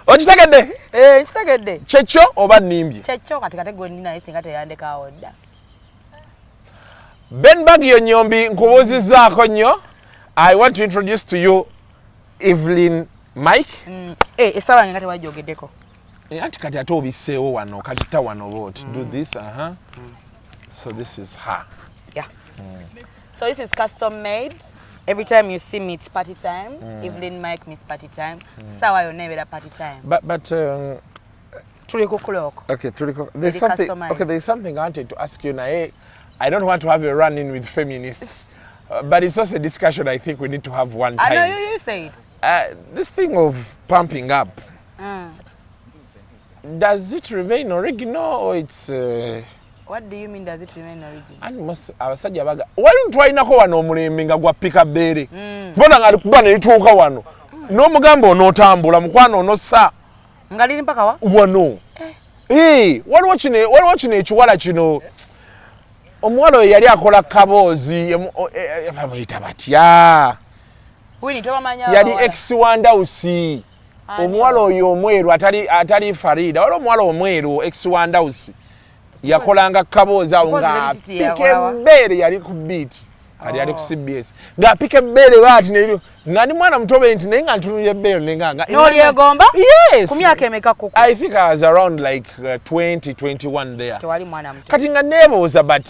Ochitegedde? Checho oba nimbi? Checho katikate gwe nina esinga teyandeka odda. Ben Bagyo Nyombi nkubuuzizaako nnyo. I want to introduce to you Evelyn Mike. Esawa ngate wajogeddeko. Anti kati ate obiseewo wano kati ta wano what do this so this is her. Yeah. So this is custom made. Every time you see me it's party time. Evelyn Mike miss party time. Sawa yo nebe party time. But okay, there's something I wanted to ask you now. I don't want to have a run-in with feminists, but it's also a discussion I think we need to have one time. I know you say it. This thing of pumping up, does it remain original or it's... What do you mean does it remain original? Abasajja baga wali twalinako wano omulembe nga gwa pika bere mbona ngali kuba ne lituuka wano n'omugamba onootambula mukwano onossa ngali mpaka wano waliwo kino ekiwala kino omuwala oyo yali akola kaboozi bamuyita batya yali ex-wandawusi omuwala oyo omweru atali Farida waliwo omuwala omweru ex-wandawusi yakolanga kaboozi awo nga pika embeere yali ku beat ali ku CBS ng'apika ebbere bw'ati ne nga ndi mwana mutobe nti naye nga ntunulira ebbere nenganga n'olyegomba yes ku myaka emeka koko I think I was around like 20 21 there tewali mwana muto kati nga neebuuza but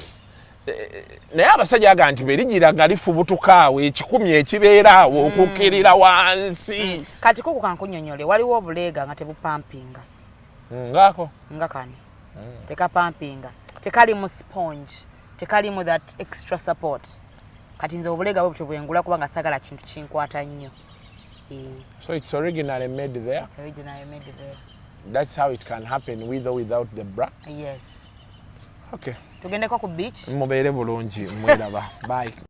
naye abasajja aga nti berigira nga lifubutuka awo ekikumi ekibeera awo okukkirira wansi kati koko kankunyonyole waliwo obuleega nga tebupampinga ngako nga kani tekapampinga tekali mu sponge tekali mu that extra support kati nze obuleega bwe bwengula kubanga sagala kintu kinkwata nnyo so it's originally made there it's originally made there that's how it can happen with or without the bra yes okay tugendeko ku beach mubeere bulungi mweraba bye